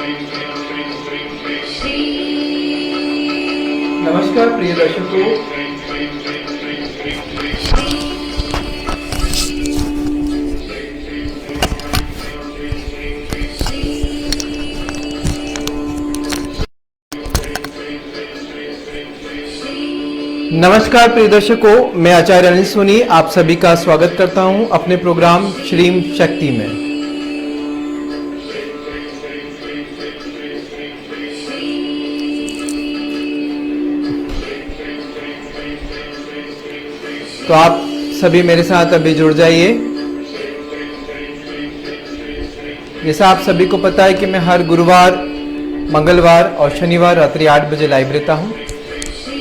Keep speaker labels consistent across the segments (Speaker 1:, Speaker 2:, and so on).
Speaker 1: नमस्कार प्रिय दर्शकों, मैं आचार्य अनिल सोनी आप सभी का स्वागत करता हूं अपने प्रोग्राम श्रीम शक्ति में। तो आप सभी मेरे साथ अभी जुड़ जाइए। जैसा आप सभी को पता है कि मैं हर गुरुवार, मंगलवार और शनिवार रात्रि 8 बजे लाइव रहता हूं।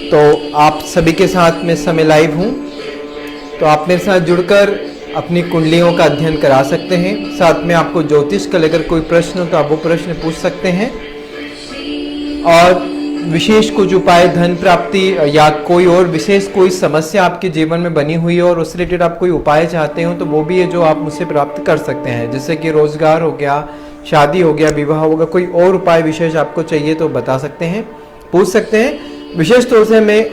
Speaker 1: तो आप सभी के साथ में समय लाइव हूं, तो आप मेरे साथ जुड़कर अपनी कुंडलियों का अध्ययन करा सकते हैं। साथ में आपको ज्योतिष का लेकर कोई प्रश्न हो तो आप वो प्रश्न पूछ सकते हैं। और विशेष कुछ उपाय, धन प्राप्ति या कोई और विशेष कोई समस्या आपके जीवन में बनी हुई है और उससे रिलेटेड आप कोई उपाय चाहते हो तो वो भी है जो आप मुझसे प्राप्त कर सकते हैं। जैसे कि रोजगार हो गया, शादी हो गया, विवाह होगा, कोई और उपाय विशेष आपको चाहिए तो बता सकते हैं, पूछ सकते हैं। विशेष तौर से मैं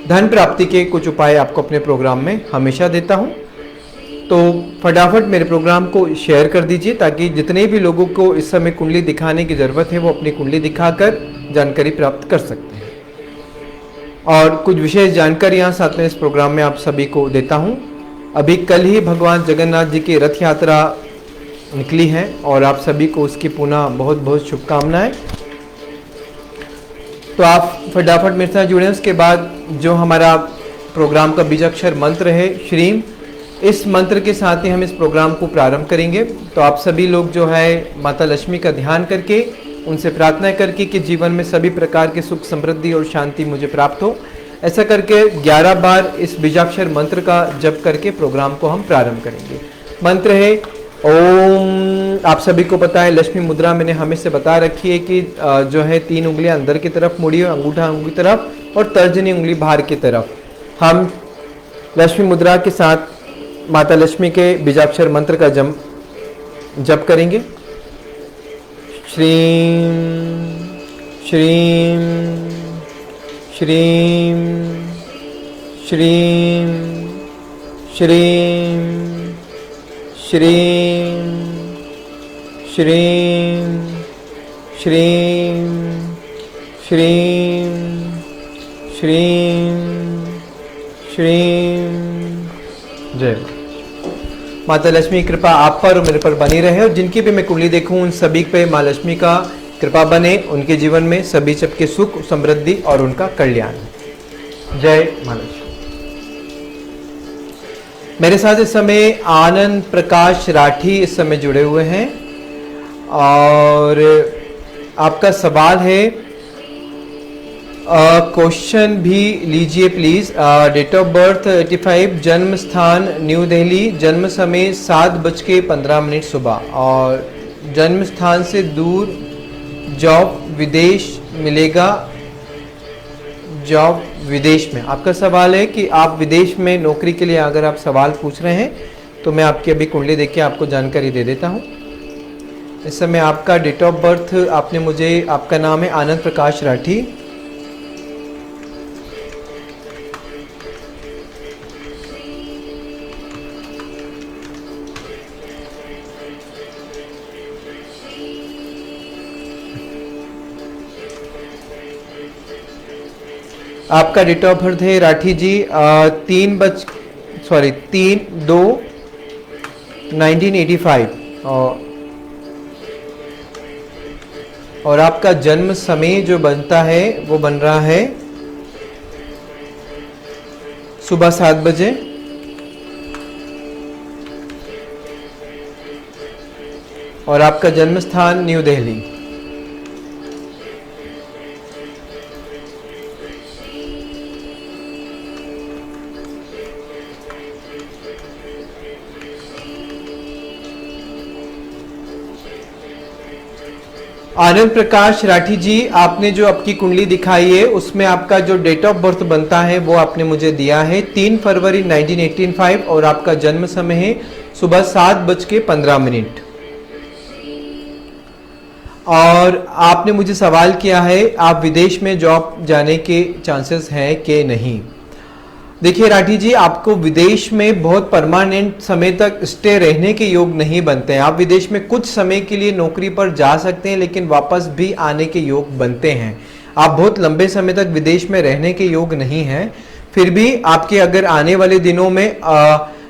Speaker 1: धन प्राप्ति के कुछ उपाय आपको अपने प्रोग्राम में हमेशा देता हूं। तो फटाफट मेरे प्रोग्राम को शेयर कर दीजिए ताकि जितने भी लोगों को इस समय कुंडली दिखाने की ज़रूरत है वो अपनी कुंडली दिखाकर जानकारी प्राप्त कर सकते हैं। और कुछ विशेष जानकारियां साथ में इस प्रोग्राम में आप सभी को देता हूं। अभी कल ही भगवान जगन्नाथ जी की रथ यात्रा निकली है और आप सभी को उसकी पुनः बहुत बहुत शुभकामनाएं। तो आप फटाफट मेरे साथ जुड़े। उसके बाद जो हमारा प्रोग्राम का बीजाक्षर मंत्र है श्रीम, इस मंत्र के साथ ही हम इस प्रोग्राम को प्रारंभ करेंगे। तो आप सभी लोग जो है माता लक्ष्मी का ध्यान करके, उनसे प्रार्थना करके कि जीवन में सभी प्रकार के सुख, समृद्धि और शांति मुझे प्राप्त हो, ऐसा करके 11 बार इस बीजाक्षर मंत्र का जप करके प्रोग्राम को हम प्रारंभ करेंगे। मंत्र है ओम। आप सभी को पता है लक्ष्मी मुद्रा मैंने हमेशा बता रखी है कि जो है 3 उंगलियां अंदर की तरफ मुड़ी हुई, अंगूठा अंगुली तरफ और तर्जनी उंगली बाहर की तरफ। हम लक्ष्मी मुद्रा के साथ माता लक्ष्मी के बीजाक्षर मंत्र का जप करेंगे। श्रीम श्रीम श्रीम श्रीम श्रीम श्रीम श्रीम श्रीम श्रीम श्रीम श्रीम। जय माता लक्ष्मी की कृपा आप पर और मेरे पर बनी रहे और जिनकी भी मैं कुंडली देखूं उन सभी पे माँ लक्ष्मी का कृपा बने, उनके जीवन में सभी सबके सुख, समृद्धि और उनका कल्याण। जय माँ लक्ष्मी। मेरे साथ इस समय आनंद प्रकाश राठी इस समय जुड़े हुए हैं और आपका सवाल है, क्वेश्चन भी लीजिए प्लीज। डेट ऑफ बर्थ 85, जन्म स्थान न्यू दिल्ली, जन्म समय 7:15 सुबह और जन्म स्थान से दूर जॉब विदेश मिलेगा, जॉब विदेश में। आपका सवाल है कि आप विदेश में नौकरी के लिए अगर आप सवाल पूछ रहे हैं तो मैं आपकी अभी कुंडली देख के आपको जानकारी दे देता हूं। इस समय आपका डेट ऑफ बर्थ आपने मुझे, आपका नाम है आनंद प्रकाश राठी। आपका डेट ऑफ बर्थ है राठी जी 3/2/1985 और आपका जन्म समय जो बनता है वो बन रहा है सुबह 7 बजे और आपका जन्म स्थान न्यू दिल्ली। आनंद प्रकाश राठी जी, आपने जो आपकी कुंडली दिखाई है उसमें आपका जो डेट ऑफ बर्थ बनता है वो आपने मुझे दिया है 3 फरवरी 1985 और आपका जन्म समय है सुबह 7:15। और आपने मुझे सवाल किया है आप विदेश में जॉब जाने के चांसेस हैं कि नहीं। देखिए राठी जी, आपको विदेश में बहुत परमानेंट समय तक स्टे रहने के योग नहीं बनते हैं। आप विदेश में कुछ समय के लिए नौकरी पर जा सकते हैं, लेकिन वापस भी आने के योग बनते हैं। आप बहुत लंबे समय तक विदेश में रहने के योग नहीं हैं। फिर भी आपके अगर आने वाले दिनों में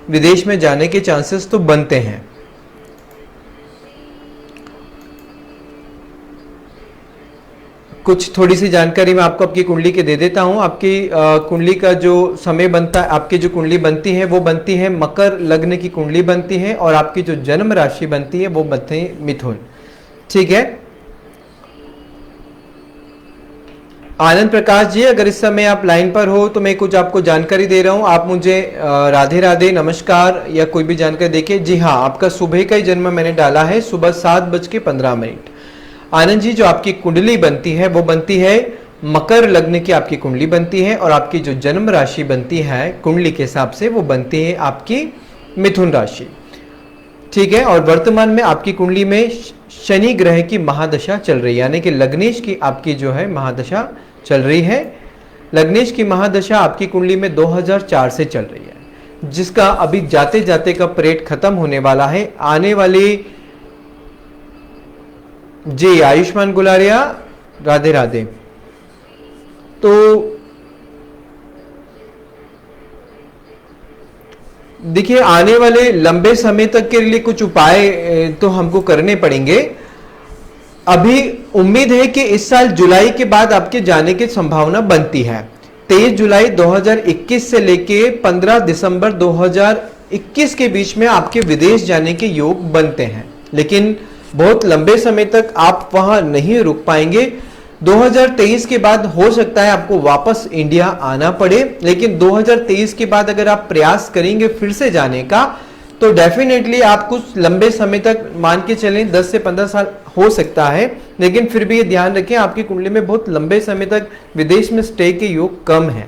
Speaker 1: विदेश में जाने के चांसेस तो बनते हैं। कुछ थोड़ी सी जानकारी मैं आपको आपकी कुंडली के दे देता हूं। आपकी कुंडली का जो समय बनता है, आपकी जो कुंडली बनती है वो बनती है मकर लग्न की कुंडली बनती है, और आपकी जो जन्म राशि बनती है वो बनती है मिथुन। ठीक है आनंद प्रकाश जी, अगर इस समय आप लाइन पर हो तो मैं कुछ आपको जानकारी दे रहा हूं। आप मुझे राधे राधे, नमस्कार या कोई भी जानकारी देखिए। जी हाँ, आपका सुबह का ही जन्म मैंने डाला है, सुबह 7:15। आनंद जी, जो आपकी कुंडली बनती है वो बनती है मकर लग्न की आपकी कुंडली बनती है, और आपकी जो जन्म राशि बनती है कुंडली के हिसाब से वो बनती है आपकी मिथुन राशि। ठीक है, और वर्तमान में आपकी कुंडली में शनि ग्रह की महादशा चल रही है, यानी कि लग्नेश की आपकी जो है महादशा चल रही है। लग्नेश की महादशा आपकी कुंडली में 2004 से चल रही है, जिसका अभी जाते जाते का पीरियड खत्म होने वाला है। आने वाली जी आयुष्मान गुलारिया, राधे राधे। तो देखिए आने वाले लंबे समय तक के लिए कुछ उपाय तो हमको करने पड़ेंगे। अभी उम्मीद है कि इस साल जुलाई के बाद आपके जाने की संभावना बनती है। 23 जुलाई 2021 से लेके 15 दिसंबर 2021 के बीच में आपके विदेश जाने के योग बनते हैं, लेकिन बहुत लंबे समय तक आप वहां नहीं रुक पाएंगे। 2023 के बाद हो सकता है आपको वापस इंडिया आना पड़े, लेकिन 2023 के बाद अगर आप प्रयास करेंगे फिर से जाने का तो डेफिनेटली आप कुछ लंबे समय तक, मान के चलें 10 से 15 साल हो सकता है, लेकिन फिर भी ये ध्यान रखें आपकी कुंडली में बहुत लंबे समय तक विदेश में स्टे के योग कम है।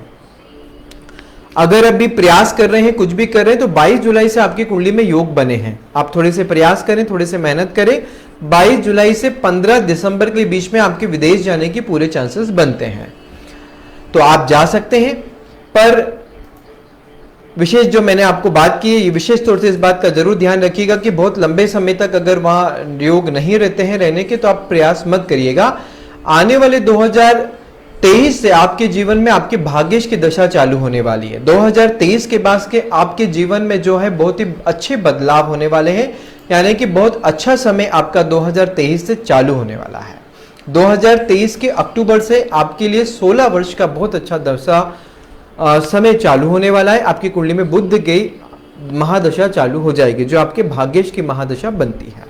Speaker 1: अगर अभी प्रयास कर रहे हैं, कुछ भी कर रहे हैं, तो 22 जुलाई से आपकी कुंडली में योग बने हैं। आप थोड़े से प्रयास करें, थोड़े से मेहनत करें। 22 जुलाई से 15 दिसंबर के बीच में आपके विदेश जाने की पूरे चांसेस बनते हैं, तो आप जा सकते हैं। पर विशेष जो मैंने आपको बात की है, ये विशेष तौर से इस बात का जरूर ध्यान रखिएगा कि बहुत लंबे समय तक अगर वहां योग नहीं रहते हैं रहने के, तो आप प्रयास मत करिएगा। आने वाले 2023 से आपके जीवन में आपके भाग्येश की दशा चालू होने वाली है। 2023 के बाद के आपके जीवन में जो है बहुत ही अच्छे बदलाव होने वाले हैं, यानी कि बहुत अच्छा समय आपका 2023 से चालू होने वाला है। 2023 के अक्टूबर से आपके लिए 16 वर्ष का बहुत अच्छा दशा समय चालू होने वाला है। आपकी कुंडली में बुध की महादशा चालू हो जाएगी, जो आपके भाग्येश की महादशा बनती है।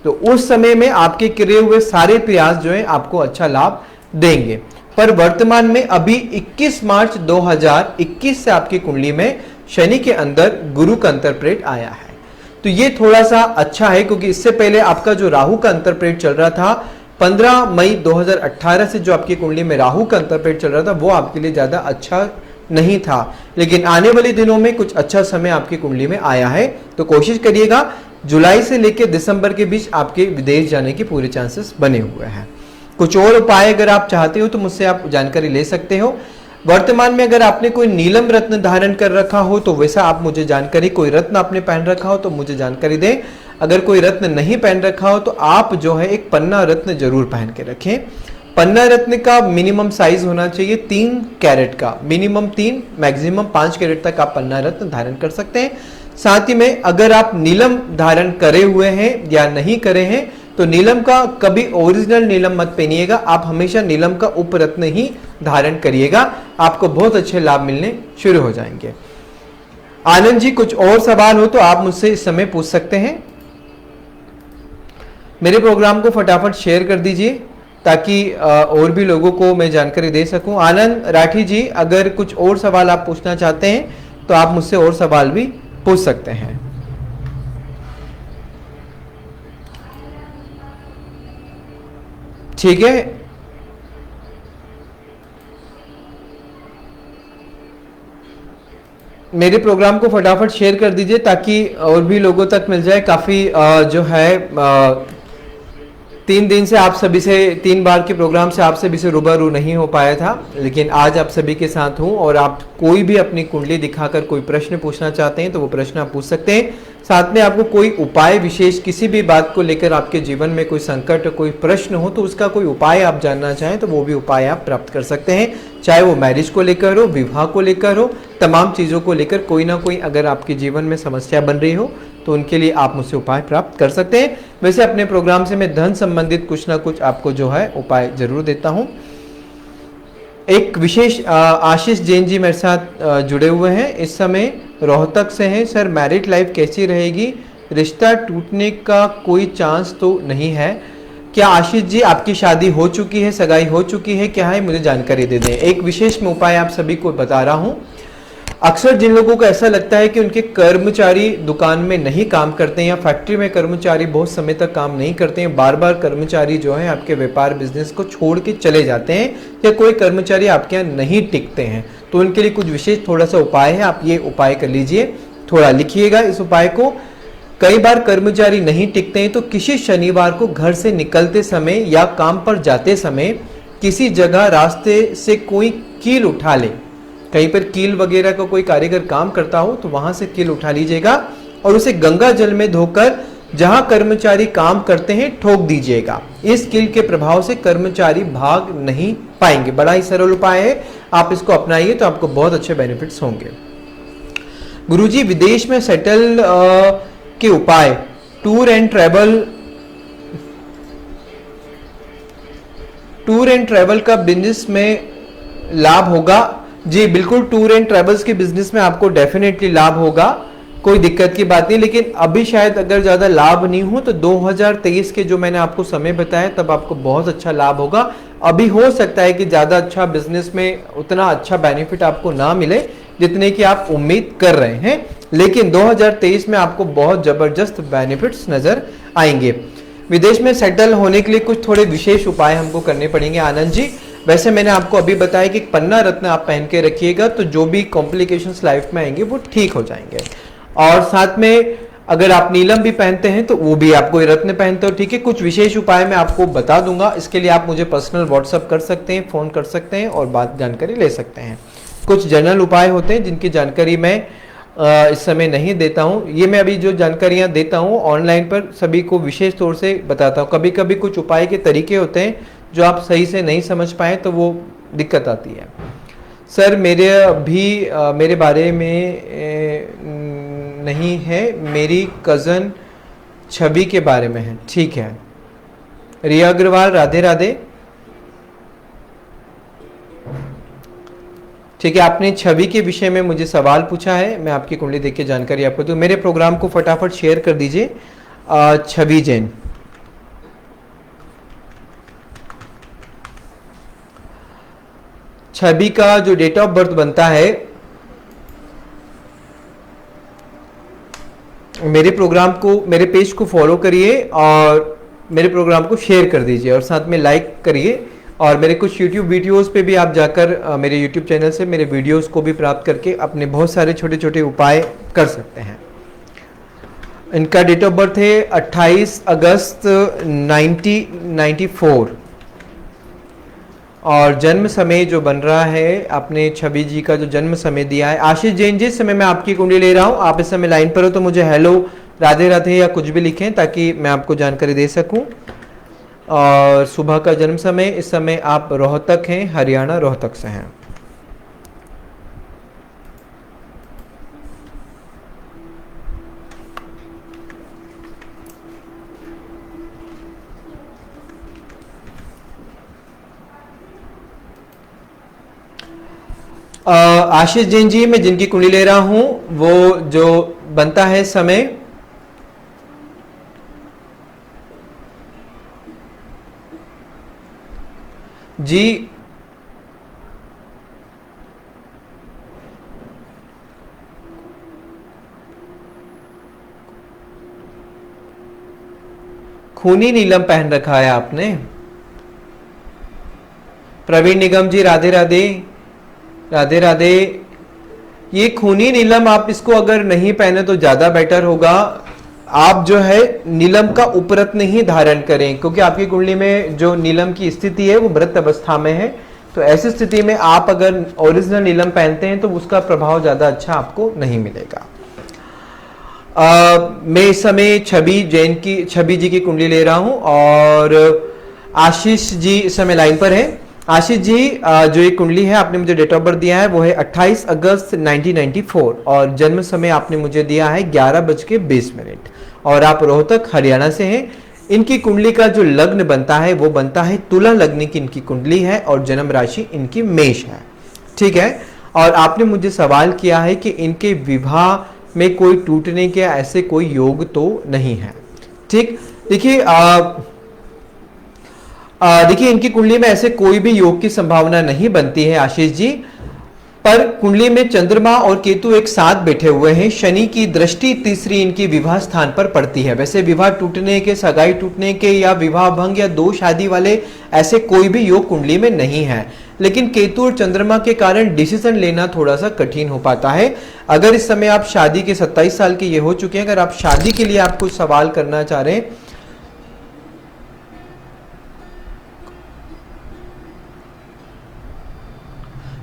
Speaker 1: तो उस समय में आपके किए हुए सारे प्रयास जो है आपको अच्छा लाभ देंगे। पर वर्तमान में अभी 21 मार्च 2021 से आपकी कुंडली में शनि के अंदर गुरु का अंतरप्रेट आया है, तो ये थोड़ा सा अच्छा है, क्योंकि इससे पहले आपका जो राहु का अंतरप्रेट चल रहा था 15 मई 2018 से, जो आपकी कुंडली में राहु का अंतरप्रेट चल रहा था, वो आपके लिए ज्यादा अच्छा नहीं था। लेकिन आने वाले दिनों में कुछ अच्छा समय आपकी कुंडली में आया है, तो कोशिश करिएगा जुलाई से लेकर दिसंबर के बीच आपके विदेश जाने के पूरे चांसेस बने हुए हैं। कुछ और उपाय अगर आप चाहते हो तो मुझसे आप जानकारी ले सकते हो। वर्तमान में अगर आपने कोई नीलम रत्न धारण कर रखा हो तो वैसा आप मुझे जानकारी, कोई रत्न आपने पहन रखा हो तो मुझे जानकारी दें। अगर कोई रत्न नहीं पहन रखा हो तो आप जो है एक पन्ना रत्न जरूर पहन के रखें। पन्ना रत्न का मिनिमम साइज होना चाहिए 3 कैरेट का, मिनिमम 3 मैक्सिमम 5 कैरेट तक आप पन्ना रत्न धारण कर सकते हैं। साथ ही में अगर आप नीलम धारण करे हुए हैं या नहीं करे हैं तो नीलम का कभी ओरिजिनल नीलम मत पहनिएगा, आप हमेशा नीलम का उपरत्न ही धारण करिएगा, आपको बहुत अच्छे लाभ मिलने शुरू हो जाएंगे। आनंद जी, कुछ और सवाल हो तो आप मुझसे इस समय पूछ सकते हैं। मेरे प्रोग्राम को फटाफट शेयर कर दीजिए ताकि और भी लोगों को मैं जानकारी दे सकूं। आनंद राठी जी, अगर कुछ और सवाल आप पूछना चाहते हैं तो आप मुझसे और सवाल भी पूछ सकते हैं। ठीक है, मेरे प्रोग्राम को फटाफट शेयर कर दीजिए ताकि और भी लोगों तक मिल जाए। काफी जो है 3 दिन से आप सभी से 3 बार के प्रोग्राम से आप सभी से रूबरू नहीं हो पाया था, लेकिन आज आप सभी के साथ हूं और आप कोई भी अपनी कुंडली दिखाकर कोई प्रश्न पूछना चाहते हैं तो वो प्रश्न आप पूछ सकते हैं। साथ में आपको कोई उपाय विशेष किसी भी बात को लेकर आपके जीवन में कोई संकट कोई प्रश्न हो तो उसका कोई उपाय आप जानना चाहें तो वो भी उपाय आप प्राप्त कर सकते हैं, चाहे वो मैरिज को लेकर हो, विवाह को लेकर हो, तमाम चीज़ों को लेकर कोई ना कोई अगर आपके जीवन में समस्या बन रही हो तो उनके लिए आप मुझसे उपाय प्राप्त कर सकते हैं। वैसे अपने प्रोग्राम से मैं धन संबंधित कुछ ना कुछ आपको जो है उपाय जरूर देता हूं। एक विशेष आशीष जैन जी मेरे साथ जुड़े हुए हैं, इस समय रोहतक से हैं। सर मैरिड लाइफ कैसी रहेगी, रिश्ता टूटने का कोई चांस तो नहीं है क्या? आशीष जी आपकी शादी हो चुकी है, सगाई हो चुकी है, क्या है मुझे जानकारी दे दें। एक विशेष मैं उपाय आप सभी को बता रहा हूं। अक्सर जिन लोगों को ऐसा लगता है कि उनके कर्मचारी दुकान में नहीं काम करते हैं या फैक्ट्री में कर्मचारी बहुत समय तक काम नहीं करते हैं, बार बार कर्मचारी जो है आपके व्यापार बिजनेस को छोड़ के चले जाते हैं या कोई कर्मचारी आपके यहाँ नहीं टिकते हैं, तो उनके लिए कुछ विशेष थोड़ा सा उपाय है। आप ये उपाय कर लीजिए, थोड़ा लिखिएगा इस उपाय को। कई बार कर्मचारी नहीं टिकते हैं तो किसी शनिवार को घर से निकलते समय या काम पर जाते समय किसी जगह रास्ते से कोई कील उठा ले, कहीं पर कील वगैरह का कोई कारीगर काम करता हो तो वहां से कील उठा लीजिएगा और उसे गंगा जल में धोकर जहां कर्मचारी काम करते हैं ठोक दीजिएगा। इस कील के प्रभाव से कर्मचारी भाग नहीं पाएंगे। बड़ा ही सरल उपाय है, आप इसको अपनाइए तो आपको बहुत अच्छे बेनिफिट्स होंगे। गुरुजी विदेश में सेटल के उपाय, टूर एंड ट्रैवल का बिजनेस में लाभ होगा? जी बिल्कुल, टूर एंड ट्रैवल्स के बिजनेस में आपको डेफिनेटली लाभ होगा, कोई दिक्कत की बात नहीं। लेकिन अभी शायद अगर ज़्यादा लाभ नहीं हो तो 2023 के जो मैंने आपको समय बताया तब आपको बहुत अच्छा लाभ होगा। अभी हो सकता है कि ज़्यादा अच्छा बिजनेस में उतना अच्छा बेनिफिट आपको ना मिले जितने की आप उम्मीद कर रहे हैं, लेकिन 2023 में आपको बहुत ज़बरदस्त बेनिफिट्स नज़र आएंगे। विदेश में सेटल होने के लिए कुछ थोड़े विशेष उपाय हमको करने पड़ेंगे आनंद जी। वैसे मैंने आपको अभी बताया कि पन्ना रत्न आप पहन के रखिएगा तो जो भी कॉम्प्लिकेशंस लाइफ में आएंगे वो ठीक हो जाएंगे। और साथ में अगर आप नीलम भी पहनते हैं तो वो भी, आप कोई रत्न पहनते हो ठीक है। कुछ विशेष उपाय मैं आपको बता दूंगा, इसके लिए आप मुझे पर्सनल व्हाट्सअप कर सकते हैं, फ़ोन कर सकते हैं और बात जानकारी ले सकते हैं। कुछ जनरल उपाय होते हैं जिनकी जानकारी मैं इस समय नहीं देता हूँ। ये मैं अभी जो जानकारियाँ देता हूँ ऑनलाइन पर सभी को विशेष तौर से बताता हूँ। कभी कभी कुछ उपाय के तरीके होते हैं जो आप सही से नहीं समझ पाए तो वो दिक्कत आती है। सर मेरे बारे में नहीं है, मेरी कज़न छवि के बारे में है। ठीक है रिया अग्रवाल, राधे राधे। ठीक है, आपने छवि के विषय में मुझे सवाल पूछा है, मैं आपकी कुंडली देख के जानकारी आपको दूं। मेरे प्रोग्राम को फटाफट शेयर कर दीजिए। छवि जैन, छवि का जो डेट ऑफ बर्थ बनता है, मेरे प्रोग्राम को, मेरे पेज को फॉलो करिए और मेरे प्रोग्राम को शेयर कर दीजिए और साथ में लाइक करिए। और मेरे कुछ YouTube वीडियोस पे भी आप जाकर मेरे YouTube चैनल से मेरे वीडियोस को भी प्राप्त करके अपने बहुत सारे छोटे छोटे उपाय कर सकते हैं। इनका डेट ऑफ बर्थ है 28 अगस्त 1994 और जन्म समय जो बन रहा है, आपने छवि जी का जो जन्म समय दिया है। आशीष जैन जी, इस समय मैं आपकी कुंडली ले रहा हूँ, आप इस समय लाइन पर हो तो मुझे हेलो, राधे राधे या कुछ भी लिखें ताकि मैं आपको जानकारी दे सकूं। और सुबह का जन्म समय, इस समय आप रोहतक हैं, हरियाणा रोहतक से हैं। आशीष जैन जी, मैं जिनकी कुंडली ले रहा हूं वो जो बनता है समय जी, खूनी नीलम पहन रखा है आपने। प्रवीण निगम जी, राधे राधे, राधे राधे। ये खूनी नीलम आप इसको अगर नहीं पहने तो ज़्यादा बेटर होगा। आप जो है नीलम का उपरत्न ही धारण करें, क्योंकि आपकी कुंडली में जो नीलम की स्थिति है वो मृत अवस्था में है। तो ऐसी स्थिति में आप अगर ओरिजिनल नीलम पहनते हैं तो उसका प्रभाव ज्यादा अच्छा आपको नहीं मिलेगा। मैं इस समय छवि जी की कुंडली ले रहा हूं और आशीष जी इस समय लाइन पर है। आशीष जी, जो ये कुंडली है आपने मुझे डेट ऑफ बर्थ दिया है वो है 28 अगस्त 1994 और जन्म समय आपने मुझे दिया है 11:20 और आप रोहतक हरियाणा से हैं। इनकी कुंडली का जो लग्न बनता है वो बनता है तुला लग्न की इनकी कुंडली है और जन्म राशि इनकी मेष है। ठीक है, और आपने मुझे सवाल किया है कि इनके विवाह में कोई टूटने के ऐसे कोई योग तो नहीं है। ठीक, देखिए देखिए इनकी कुंडली में ऐसे कोई भी योग की संभावना नहीं बनती है आशीष जी, पर कुंडली में चंद्रमा और केतु एक साथ बैठे हुए हैं। शनि की दृष्टि तीसरी इनकी विवाह स्थान पर पड़ती है। वैसे विवाह टूटने के, सगाई टूटने के या विवाह भंग या दो शादी वाले ऐसे कोई भी योग कुंडली में नहीं है, लेकिन केतु और चंद्रमा के कारण डिसीजन लेना थोड़ा सा कठिन हो पाता है। अगर इस समय आप शादी के 27 साल के ये हो चुके हैं, अगर आप शादी के लिए आप कुछ सवाल करना चाह रहे हैं,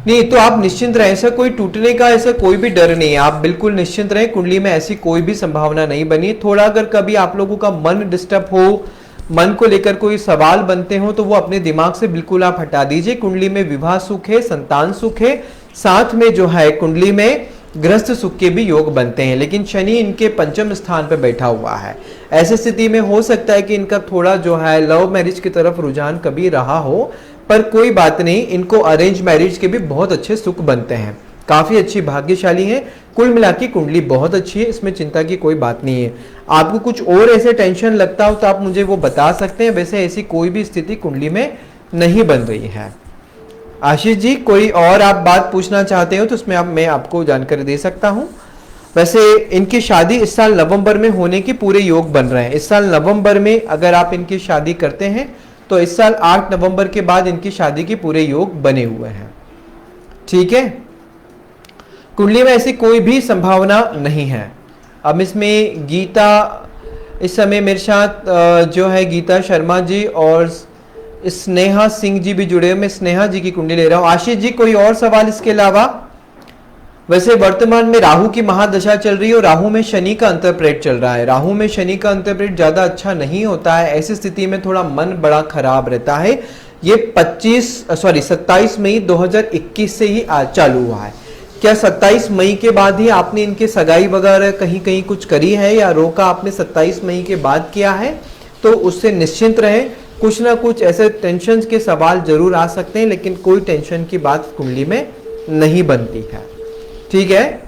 Speaker 1: नहीं तो आप निश्चिंत रहें, ऐसा कोई टूटने का ऐसा कोई भी डर नहीं है, आप बिल्कुल निश्चिंत रहें। कुंडली में ऐसी कोई भी संभावना नहीं बनी। थोड़ा अगर कभी आप लोगों का मन डिस्टर्ब हो, मन को लेकर कोई सवाल बनते हो तो वो अपने दिमाग से बिल्कुल आप हटा दीजिए। कुंडली में विवाह सुख है, संतान सुख है, साथ में जो है कुंडली में गृहस्थ सुख के भी योग बनते हैं, लेकिन शनि इनके पंचम स्थान पर बैठा हुआ है। ऐसी स्थिति में हो सकता है कि इनका थोड़ा जो है लव मैरिज की तरफ रुझान कभी रहा हो, पर कोई बात नहीं, इनको अरेंज मैरिज के भी बहुत अच्छे सुख बनते हैं, काफी अच्छी भाग्यशाली है। कुल मिला के कुंडली बहुत अच्छी है, इसमें चिंता की कोई बात नहीं है। आपको कुछ और ऐसे टेंशन लगता हो तो आप मुझे वो बता सकते हैं, वैसे ऐसी कोई भी स्थिति कुंडली में नहीं बन रही है। आशीष जी, कोई और आप बात पूछना चाहते हो तो उसमें मैं आपको जानकारी दे सकता हूं। वैसे इनकी शादी इस साल नवंबर में होने के पूरे योग बन रहे हैं। इस साल नवंबर में अगर आप इनकी शादी करते हैं तो इस साल 8 नवंबर के बाद इनकी शादी के पूरे योग बने हुए हैं। ठीक है, कुंडली में ऐसी कोई भी संभावना नहीं है। अब इसमें गीता इस समय मेरे साथ जो है गीता शर्मा जी और स्नेहा सिंह जी भी जुड़े हुए। मैं स्नेहा जी की कुंडली ले रहा हूं। आशीष जी, कोई और सवाल इसके अलावा? वैसे वर्तमान में राहु की महादशा चल रही है और राहु में शनि का अंतरप्रेट चल रहा है। राहु में शनि का अंतरप्रेट ज्यादा अच्छा नहीं होता है, ऐसी स्थिति में थोड़ा मन बड़ा खराब रहता है। ये 27 मई 2021 से ही चालू हुआ है। क्या 27 मई के बाद ही आपने इनके सगाई वगैरह कहीं कहीं कुछ करी है या रोका आपने 27 मई के बाद किया है? तो उससे निश्चिंत रहें, कुछ ना कुछ ऐसे टेंशन के सवाल जरूर आ सकते हैं, लेकिन कोई टेंशन की बात कुंडली में नहीं बनती है। ठीक है,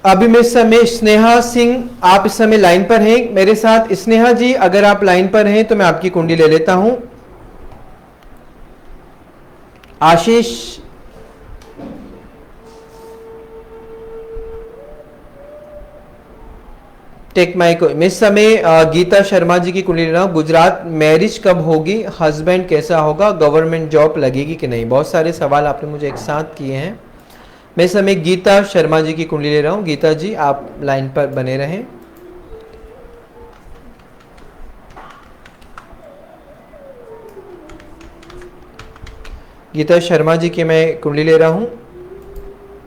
Speaker 1: अभी मैं इस समय स्नेहा सिंह, आप इस समय लाइन पर हैं मेरे साथ। स्नेहा जी, अगर आप लाइन पर हैं तो मैं आपकी कुंडली ले लेता हूं। आशीष, टेक माई को मैं इस समय गीता शर्मा जी की कुंडली ले रहा हूं। गुजरात, मैरिज कब होगी, हस्बैंड कैसा होगा, गवर्नमेंट जॉब लगेगी कि नहीं? बहुत सारे सवाल आपने मुझे एक साथ किए हैं। मैं इस समय गीता शर्मा जी की कुंडली ले रहा हूं। गीता जी, आप लाइन पर बने रहें। गीता शर्मा जी की मैं कुंडली ले रहा हूं।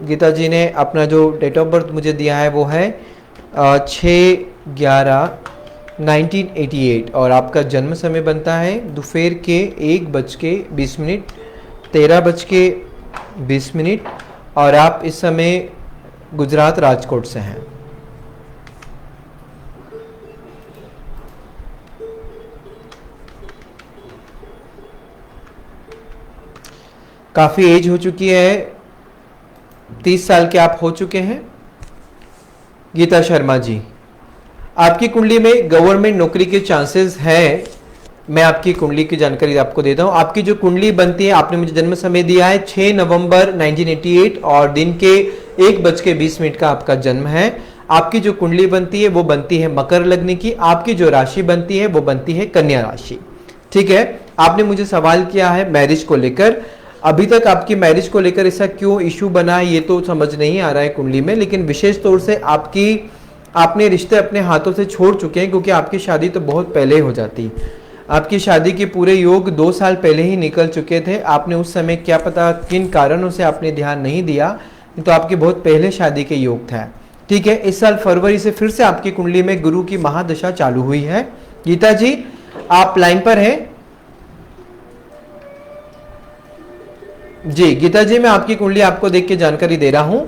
Speaker 1: गीता जी ने अपना जो डेट ऑफ बर्थ मुझे दिया है वो है 6/11/1988 और आपका जन्म समय बनता है दोपहर के 1:20, 13:20 और आप इस समय गुजरात राजकोट से हैं। काफी एज हो चुकी है, 30 साल के आप हो चुके हैं। गीता शर्मा जी, आपकी कुंडली में गवर्नमेंट नौकरी के चांसेस हैं। मैं आपकी कुंडली की जानकारी आपको देता हूं। आपकी जो कुंडली बनती है, आपने मुझे जन्म समय दिया है 6 नवंबर 1988 और दिन के 1:20 का आपका जन्म है। आपकी जो कुंडली बनती है वो बनती है मकर लग्न की। आपकी जो राशि बनती है वो बनती है कन्या राशि। ठीक है, आपने मुझे सवाल किया है मैरिज को लेकर। अभी तक आपकी मैरिज को लेकर ऐसा क्यों इशू बना है ये तो समझ नहीं आ रहा है कुंडली में, लेकिन विशेष तौर से आपकी आपने रिश्ते अपने हाथों से छोड़ चुके हैं, क्योंकि आपकी शादी तो बहुत पहले हो जाती। आपकी शादी के पूरे योग 2 साल पहले ही निकल चुके थे। आपने उस समय क्या पता किन कारणों से आपने ध्यान नहीं दिया, तो आपकी बहुत पहले शादी के योग था। ठीक है, इस साल फरवरी से फिर से आपकी कुंडली में गुरु की महादशा चालू हुई है। गीता जी आप लाइन पर हैं? जी गीता जी, मैं आपकी कुंडली आपको देख के जानकारी दे रहा हूं।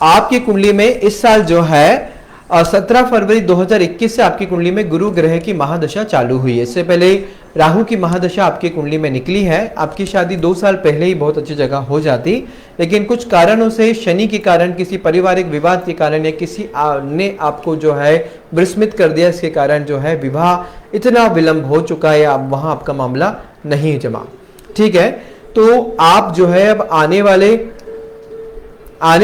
Speaker 1: आपकी कुंडली में इस साल जो है 17 फरवरी 2021 से आपकी कुंडली में गुरु ग्रह की महादशा चालू हुई है। इससे पहले राहु की महादशा आपकी कुंडली में निकली है। आपकी शादी 2 साल पहले ही बहुत अच्छी जगह हो जाती, लेकिन कुछ कारणों से, शनि के कारण, किसी पारिवारिक विवाद के कारण या किसी ने आपको जो है विस्मित कर दिया, इसके कारण जो है विवाह इतना विलंब हो चुका है, अब वहां आपका मामला नहीं जमा। ठीक है, तो आप जो है अब आने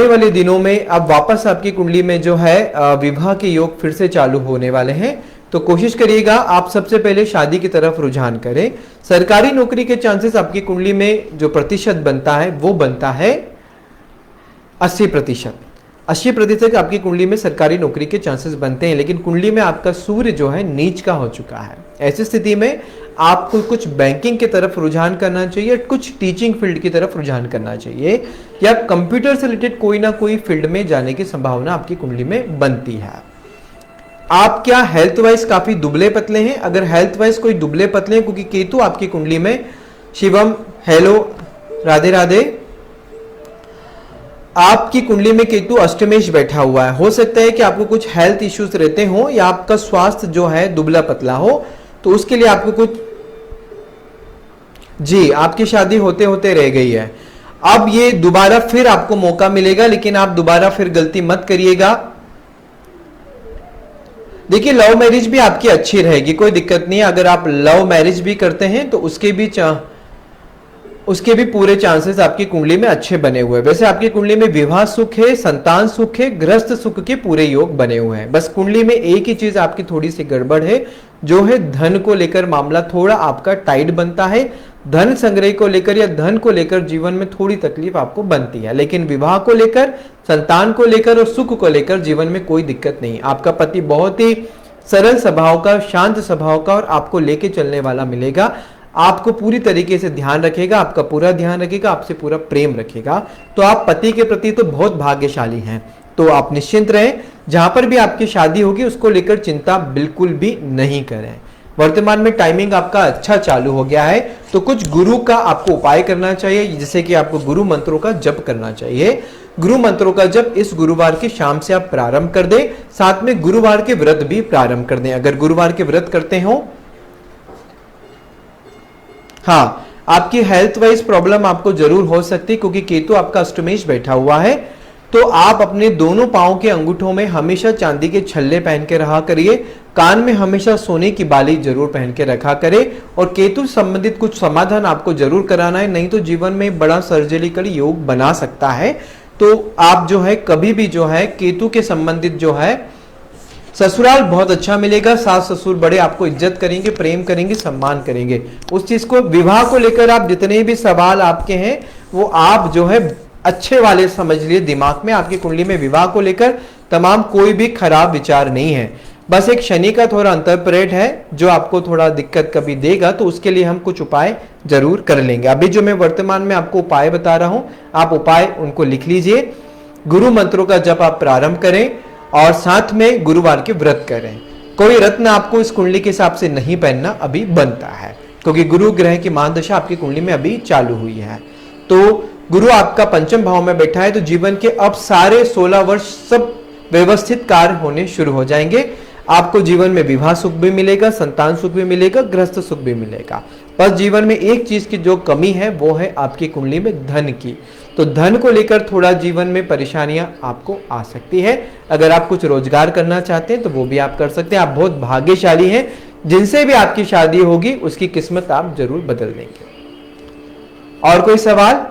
Speaker 1: वाले दिनों में अब वापस आपकी कुंडली में जो है विवाह के योग फिर से चालू होने वाले हैं। तो कोशिश करिएगा आप सबसे पहले शादी की तरफ रुझान करें। सरकारी नौकरी के चांसेस आपकी कुंडली में जो प्रतिशत बनता है वो बनता है 80%। 80% आपकी कुंडली में सरकारी नौकरी के चांसेस बनते हैं, लेकिन कुंडली में आपका सूर्य जो है नीच का हो चुका है। ऐसी स्थिति में आपको कुछ बैंकिंग की तरफ रुझान करना चाहिए, कुछ टीचिंग फील्ड की तरफ रुझान करना चाहिए, या कंप्यूटर से रिलेटेड कोई ना कोई फील्ड में जाने की संभावना आपकी कुंडली में बनती है। आप क्या हेल्थ वाइज काफी दुबले पतले हैं? अगर हेल्थ वाइज कोई दुबले पतले हैं, क्योंकि केतु आपकी कुंडली में, शिवम हेलो राधे राधे, आपकी कुंडली में केतु अष्टमेश बैठा हुआ है। हो सकता है कि आपको कुछ हेल्थ इश्यूज रहते हो या आपका स्वास्थ्य जो है दुबला पतला हो, तो उसके लिए आपको कुछ, जी आपकी शादी होते होते रह गई है। अब ये दोबारा फिर आपको मौका मिलेगा, लेकिन आप दोबारा फिर गलती मत करिएगा। देखिए लव मैरिज भी आपकी अच्छी रहेगी, कोई दिक्कत नहीं है। अगर आप लव मैरिज भी करते हैं तो उसके भी पूरे चांसेस आपकी कुंडली में अच्छे बने हुए हैं। वैसे आपकी कुंडली में विवाह सुख है, संतान सुख है, गृहस्थ सुख के पूरे योग बने हुए हैं। बस कुंडली में एक ही चीज आपकी थोड़ी सी गड़बड़ है, जो है धन को लेकर मामला थोड़ा आपका टाइट बनता है। धन संग्रह को लेकर या धन को लेकर जीवन में थोड़ी तकलीफ आपको बनती है, लेकिन विवाह को लेकर, संतान को लेकर और सुख को लेकर जीवन में कोई दिक्कत नहीं। आपका पति बहुत ही सरल स्वभाव का, शांत स्वभाव का और आपको लेके चलने वाला मिलेगा। आपको पूरी तरीके से ध्यान रखेगा, आपका पूरा ध्यान रखेगा, आपसे पूरा प्रेम रखेगा। तो आप पति के प्रति तो बहुत भाग्यशाली हैं। तो आप निश्चिंत रहें, जहां पर भी आपकी शादी होगी उसको लेकर चिंता बिल्कुल भी नहीं करें। वर्तमान में टाइमिंग आपका अच्छा चालू हो गया है, तो कुछ गुरु का आपको उपाय करना चाहिए, जैसे कि आपको गुरु मंत्रों का जप करना चाहिए। गुरु मंत्रों का जप इस गुरुवार की शाम से आप प्रारंभ कर दें, साथ में गुरुवार के व्रत भी प्रारंभ कर दें। अगर गुरुवार के व्रत करते हो, हाँ आपकी हेल्थ वाइज प्रॉब्लम आपको जरूर हो सकती है, क्योंकि केतु आपका अष्टमेश बैठा हुआ है। तो आप अपने दोनों पांव के अंगूठों में हमेशा चांदी के छल्ले पहन के रहा करिए, कान में हमेशा सोने की बाली जरूर पहन के रखा करें, और केतु संबंधित कुछ समाधान आपको जरूर कराना है, नहीं तो जीवन में बड़ा सर्जरिकल योग बना सकता है। तो आप जो है कभी भी जो है केतु के संबंधित जो है ससुराल बहुत अच्छा मिलेगा। सास ससुर बड़े आपको इज्जत करेंगे, प्रेम करेंगे, सम्मान करेंगे। उस चीज को, विवाह को लेकर आप जितने भी सवाल आपके हैं वो आप जो है अच्छे वाले समझ लिए दिमाग में। आपकी कुंडली में विवाह को लेकर तमाम कोई भी खराब विचार नहीं है, बस एक शनि का थोड़ा अंतरप्रेट है जो आपको थोड़ा दिक्कत कभी देगा, तो उसके लिए हम कुछ उपाय जरूर कर लेंगे। अभी जो मैं वर्तमान में आपको उपाय बता रहा हूं, आप उपाय उनको लिख लीजिए। गुरु मंत्रों का जप आप प्रारंभ करें और साथ में गुरुवार के व्रत करें। कोई रत्न आपको इस कुंडली के हिसाब से नहीं पहनना अभी बनता है, क्योंकि गुरु ग्रह की महादशा आपकी कुंडली में अभी चालू हुई है। तो गुरु आपका पंचम भाव में बैठा है, तो जीवन के अब सारे 16 वर्ष सब व्यवस्थित कार्य होने शुरू हो जाएंगे। आपको जीवन में विवाह सुख भी मिलेगा, संतान सुख भी मिलेगा, गृहस्थ सुख भी मिलेगा। बस जीवन में एक चीज की जो कमी है वो है आपकी कुंडली में धन की। तो धन को लेकर थोड़ा जीवन में परेशानियां आपको आ सकती है। अगर आप कुछ रोजगार करना चाहते हैं तो वो भी आप कर सकते हैं। आप बहुत भाग्यशाली हैं, जिनसे भी आपकी शादी होगी उसकी किस्मत आप जरूर बदल देंगे। और कोई सवाल,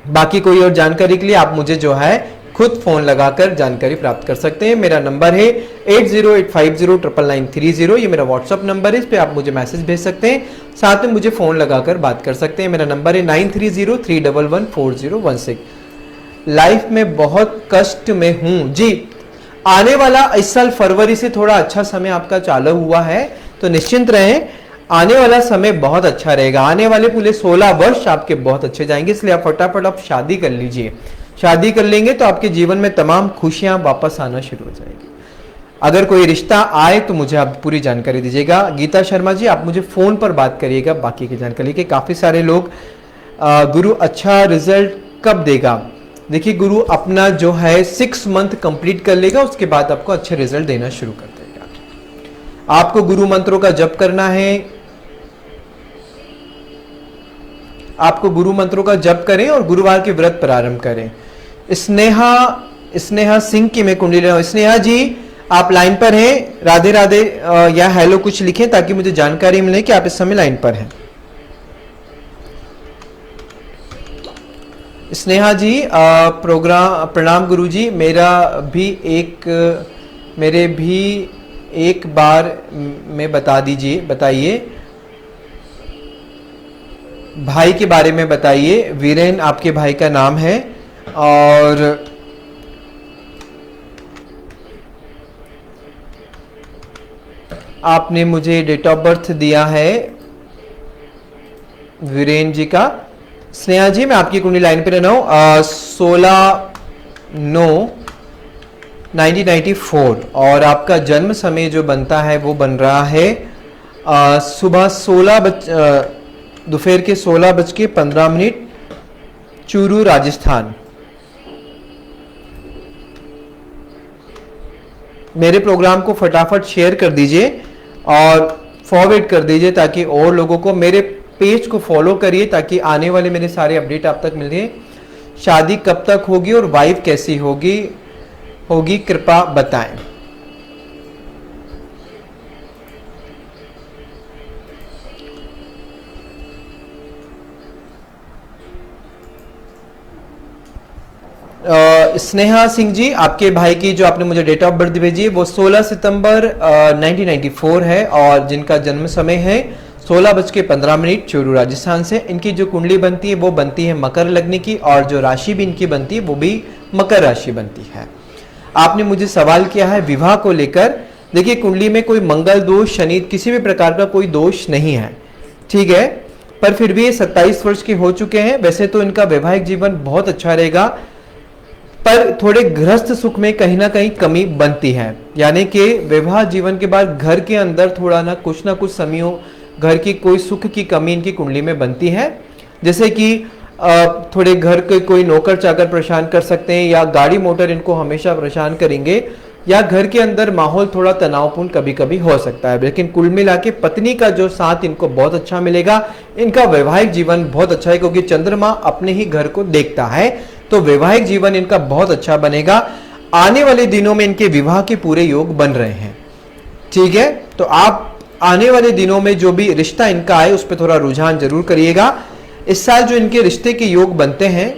Speaker 1: बाकी कोई और जानकारी के लिए आप मुझे जो है खुद फोन लगाकर जानकारी प्राप्त कर सकते हैं। मेरा नंबर है 8085099930। ये मेरा व्हाट्सअप नंबर है, इस पे आप मुझे मैसेज भेज सकते हैं, साथ में मुझे फोन लगाकर बात कर सकते हैं। मेरा नंबर है 9303114016। लाइफ में बहुत कष्ट में हूं जी। आने वाला इस साल फरवरी से थोड़ा अच्छा समय आपका चालू हुआ है, तो निश्चिंत रहें, आने वाला समय बहुत अच्छा रहेगा। आने वाले पूरे 16 वर्ष आपके बहुत अच्छे जाएंगे, इसलिए आप फटाफट आप शादी कर लीजिए। शादी कर लेंगे तो आपके जीवन में तमाम खुशियां वापस आना शुरू हो जाएगी। अगर कोई रिश्ता आए तो मुझे आप पूरी जानकारी दीजिएगा। गीता शर्मा जी, आप मुझे फोन पर बात करिएगा बाकी की जानकारी के। काफी सारे लोग गुरु अच्छा रिजल्ट कब देगा? देखिए, गुरु अपना जो है 6 मंथ कंप्लीट कर लेगा, उसके बाद आपको अच्छे रिजल्ट देना शुरू कर देगा। आपको गुरु मंत्रों का जप करना है, आपको गुरु मंत्रों का जप करें और गुरुवार के व्रत प्रारंभ करें। स्नेहा सिंह की मैं कुंडली ले रहा हूं। स्नेहा जी, आप लाइन पर हैं, राधे राधे या हेलो कुछ लिखें ताकि मुझे जानकारी मिले कि आप इस समय लाइन पर हैं। स्नेहा जी, प्रणाम गुरु जी। मेरे भी एक बार में बताइए भाई के बारे में बताइए। वीरेन आपके भाई का नाम है, और आपने मुझे डेट ऑफ बर्थ दिया है वीरेन जी का। स्नेहा जी, मैं आपकी कुंडली लाइन पे रहना हूं। 16/9/1994 और आपका जन्म समय जो बनता है वो बन रहा है सुबह दोपहर के 16:15 चूरू राजस्थान। मेरे प्रोग्राम को फटाफट शेयर कर दीजिए और फॉरवर्ड कर दीजिए ताकि और लोगों को, मेरे पेज को फॉलो करिए ताकि आने वाले मेरे सारे अपडेट आप तक मिल रहे। शादी कब तक होगी और वाइफ कैसी होगी कृपा बताएं। स्नेहा सिंह जी, आपके भाई की जो आपने मुझे डेट ऑफ बर्थ भेजी है वो 16 सितंबर 1994 है और जिनका जन्म समय है 16:15 चूरू राजस्थान से। इनकी जो कुंडली बनती है वो बनती है मकर लग्न की, और जो राशि भी इनकी बनती है वो भी मकर राशि बनती है। आपने मुझे सवाल किया है विवाह को लेकर। देखिए, कुंडली में कोई मंगल दोष, शनि, किसी भी प्रकार का कोई दोष नहीं है, ठीक है, पर फिर भी ये 27 वर्ष के हो चुके हैं। वैसे तो इनका वैवाहिक जीवन बहुत अच्छा रहेगा, पर थोड़े गृहस्थ सुख में कहीं ना कहीं कमी बनती है, यानी कि विवाह जीवन के बाद घर के अंदर थोड़ा ना कुछ समयों घर की कोई सुख की कमी इनकी कुंडली में बनती है। जैसे कि थोड़े घर के कोई नौकर चाकर परेशान कर सकते हैं, या गाड़ी मोटर इनको हमेशा परेशान करेंगे, या घर के अंदर माहौल थोड़ा तनावपूर्ण कभी कभी हो सकता है। लेकिन कुल मिला के पत्नी का जो साथ इनको बहुत अच्छा मिलेगा। इनका वैवाहिक जीवन बहुत अच्छा है क्योंकि चंद्रमा अपने ही घर को देखता है, तो वैवाहिक जीवन इनका बहुत अच्छा बनेगा। आने वाले दिनों में इनके विवाह के पूरे योग बन रहे हैं, ठीक है। तो आप आने वाले दिनों में जो भी रिश्ता इनका आए उस पर थोड़ा रुझान जरूर करिएगा। इस साल जो इनके रिश्ते के योग बनते हैं,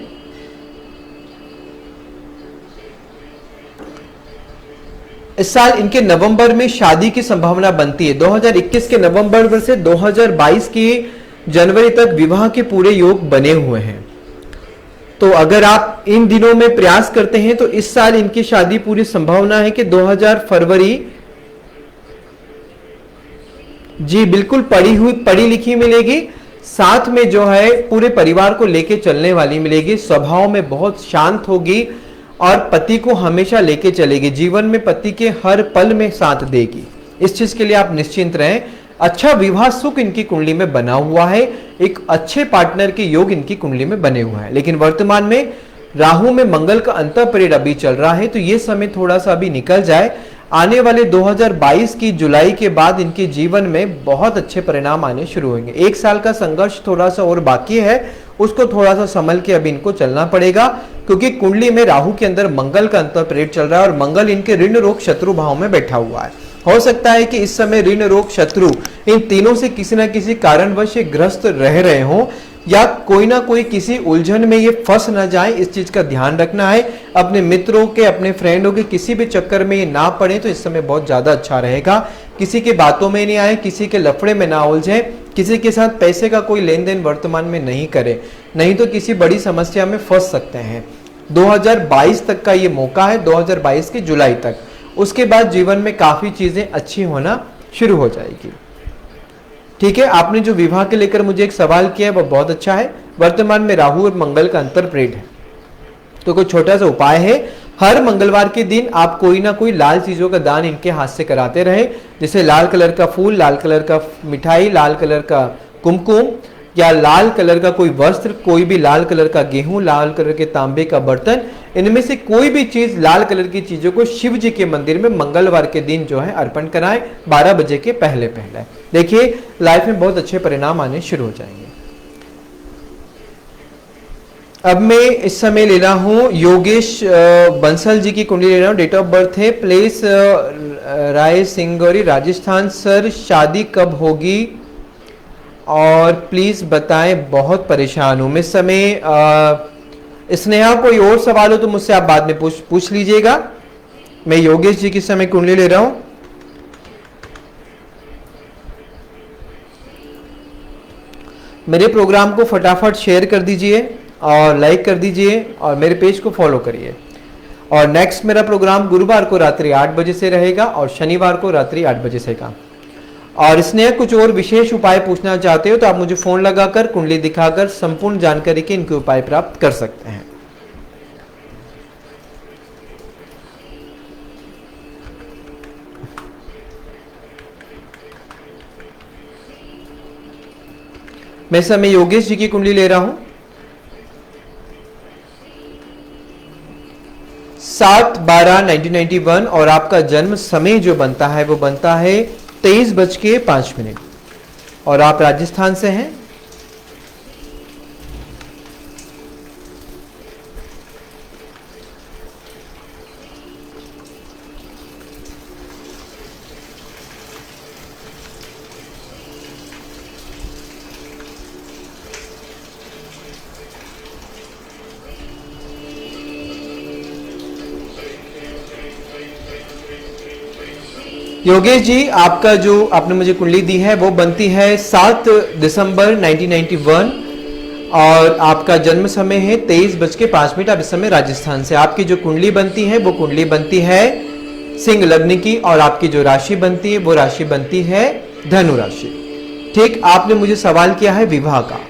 Speaker 1: इस साल इनके नवंबर में शादी की संभावना बनती है। 2021 के नवंबर से 2022 की जनवरी तक विवाह के पूरे योग बने हुए हैं। तो अगर आप इन दिनों में प्रयास करते हैं तो इस साल इनकी शादी पूरी संभावना है कि 2000 फरवरी जी बिल्कुल पढ़ी लिखी मिलेगी, साथ में जो है पूरे परिवार को लेके चलने वाली मिलेगी। स्वभाव में बहुत शांत होगी और पति को हमेशा लेके चलेगी, जीवन में पति के हर पल में साथ देगी। इस चीज के लिए आप निश्चिंत रहें। अच्छा विवाह सुख इनकी कुंडली में बना हुआ है, एक अच्छे पार्टनर के योग इनकी कुंडली में बने हुए हैं। लेकिन वर्तमान में राहु में मंगल का अंतर पीरियड अभी चल रहा है, तो ये समय थोड़ा सा अभी निकल जाए। आने वाले 2022 की जुलाई के बाद इनके जीवन में बहुत अच्छे परिणाम आने शुरू होंगे। 1 साल का संघर्ष थोड़ा सा और बाकी है, उसको थोड़ा सा संभल के अभी इनको चलना पड़ेगा, क्योंकि कुंडली में राहु के अंदर मंगल का अंतर पीरियड चल रहा है और मंगल इनके ऋण रोग शत्रु भाव में बैठा हुआ है। हो सकता है कि इस समय ऋण रोग शत्रु इन तीनों से किसी न किसी कारणवश ग्रस्त रह रहे हों, या कोई ना कोई किसी उलझन में ये फंस ना जाए, इस चीज का ध्यान रखना है। अपने मित्रों के, अपने फ्रेंडों के किसी भी चक्कर में ये ना पड़े तो इस समय बहुत ज्यादा अच्छा रहेगा। किसी के बातों में नहीं आए, किसी के लफड़े में ना उलझे, किसी के साथ पैसे का कोई लेन देन वर्तमान में नहीं करे, नहीं तो किसी बड़ी समस्या में फंस सकते हैं। 2022 तक का ये मौका है, 2022 की जुलाई तक, उसके बाद जीवन में काफी चीजें अच्छी होना शुरू हो जाएगी। ठीक है, आपने जो विवाह के लेकर मुझे एक सवाल किया है वह बहुत अच्छा है। वर्तमान में राहु और मंगल का अंतर प्रेड है, तो कोई छोटा सा उपाय है, हर मंगलवार के दिन आप कोई ना कोई लाल चीजों का दान इनके हाथ से कराते रहे, जैसे लाल कलर का फूल, लाल कलर का मिठाई, लाल कलर का कुमकुम, या लाल कलर का कोई वस्त्र, कोई भी लाल कलर का गेहूं, लाल कलर के तांबे का बर्तन, इनमें से कोई भी चीज लाल कलर की चीजों को शिव जी के मंदिर में मंगलवार के दिन जो है अर्पण कराएं 12 बजे के पहले पहले। देखिए लाइफ में बहुत अच्छे परिणाम आने शुरू हो जाएंगे। अब मैं इस समय ले रहा हूं योगेश बंसल जी की कुंडली ले रहा हूं। डेट ऑफ बर्थ है प्लेस राय सिंगौरी राजस्थान। सर शादी कब होगी और प्लीज बताएं, बहुत परेशान हूं मैं इस समय। स्नेहा कोई और सवाल हो तो मुझसे आप बाद में पूछ लीजिएगा। मैं योगेश जी की समय कुंडली ले रहा हूं। मेरे प्रोग्राम को फटाफट शेयर कर दीजिए और लाइक कर दीजिए और मेरे पेज को फॉलो करिए। और नेक्स्ट मेरा प्रोग्राम गुरुवार को रात्रि 8 बजे से रहेगा और शनिवार को रात्रि 8 बजे से का। और इसने कुछ और विशेष उपाय पूछना चाहते हो तो आप मुझे फोन लगाकर कुंडली दिखाकर संपूर्ण जानकारी के इनके उपाय प्राप्त कर सकते हैं। मैं समय योगेश जी की कुंडली ले रहा हूं। 7/12/1991 और आपका जन्म समय जो बनता है वो बनता है 23:05 और आप राजस्थान से हैं। योगेश जी आपका जो आपने मुझे कुंडली दी है वो बनती है 7 दिसंबर 1991 और आपका जन्म समय है 23:05। आप इस समय राजस्थान से। आपकी जो कुंडली बनती है वो कुंडली बनती है सिंह लग्न की और आपकी जो राशि बनती है वो राशि बनती है धनु राशि। ठीक, आपने मुझे सवाल किया है विवाह का।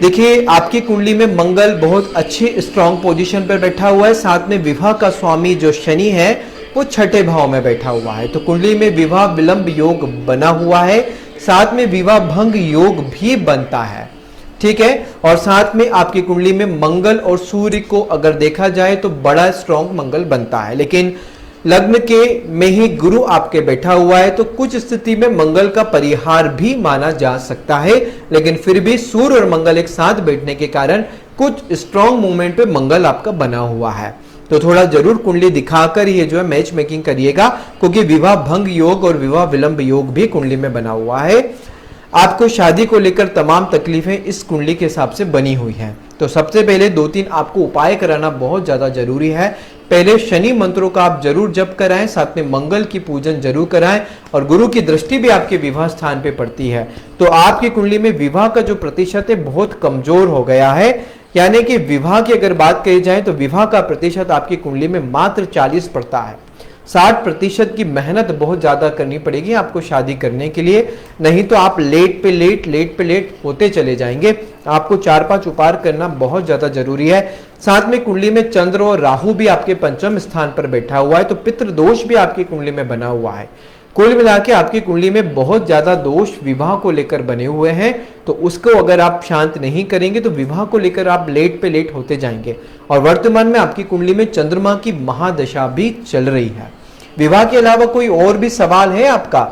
Speaker 1: देखिए आपकी कुंडली में मंगल बहुत अच्छी स्ट्रॉन्ग पोजीशन पर बैठा हुआ है, साथ में विवाह का स्वामी जो शनि है वो छठे भाव में बैठा हुआ है, तो कुंडली में विवाह विलंब योग बना हुआ है, साथ में विवाह भंग योग भी बनता है। ठीक है, और साथ में आपकी कुंडली में मंगल और सूर्य को अगर देखा जाए तो बड़ा स्ट्रॉन्ग मंगल बनता है, लेकिन लग्न के में ही गुरु आपके बैठा हुआ है, तो कुछ स्थिति में मंगल का परिहार भी माना जा सकता है, लेकिन फिर भी सूर्य और मंगल एक साथ बैठने के कारण कुछ स्ट्रॉन्ग मूवमेंट पे मंगल आपका बना हुआ है। तो थोड़ा जरूर कुंडली दिखाकर ये जो है मैच मेकिंग करिएगा, क्योंकि विवाह भंग योग और विवाह विलंब योग भी कुंडली में बना हुआ है। आपको शादी को लेकर तमाम तकलीफें इस कुंडली के हिसाब से बनी हुई हैं। तो सबसे पहले 2-3 आपको उपाय कराना बहुत ज्यादा जरूरी है। पहले शनि मंत्रों का आप जरूर जप कराएं, साथ में मंगल की पूजन जरूर कराएं और गुरु की दृष्टि भी आपके विवाह स्थान पे पड़ती है। तो आपकी कुंडली में विवाह का जो प्रतिशत है बहुत कमजोर हो गया है, यानी कि विवाह की अगर बात कही जाए तो विवाह का प्रतिशत आपकी कुंडली में मात्र 40 पड़ता है। 60% की मेहनत बहुत ज्यादा करनी पड़ेगी आपको शादी करने के लिए, नहीं तो आप लेट पे लेट होते चले जाएंगे। आपको 4-5 उपाय करना बहुत ज्यादा जरूरी है। साथ में कुंडली में चंद्र और राहु भी आपके पंचम स्थान पर बैठा हुआ है, तो पितृ दोष भी आपकी कुंडली में बना हुआ है। कुल मिला के आपकी कुंडली में बहुत ज्यादा दोष विवाह को लेकर बने हुए हैं, तो उसको अगर आप शांत नहीं करेंगे तो विवाह को लेकर आप लेट पे लेट होते जाएंगे। और वर्तमान में आपकी कुंडली में चंद्रमा की महादशा भी चल रही है। विवाह के अलावा कोई और भी सवाल है आपका?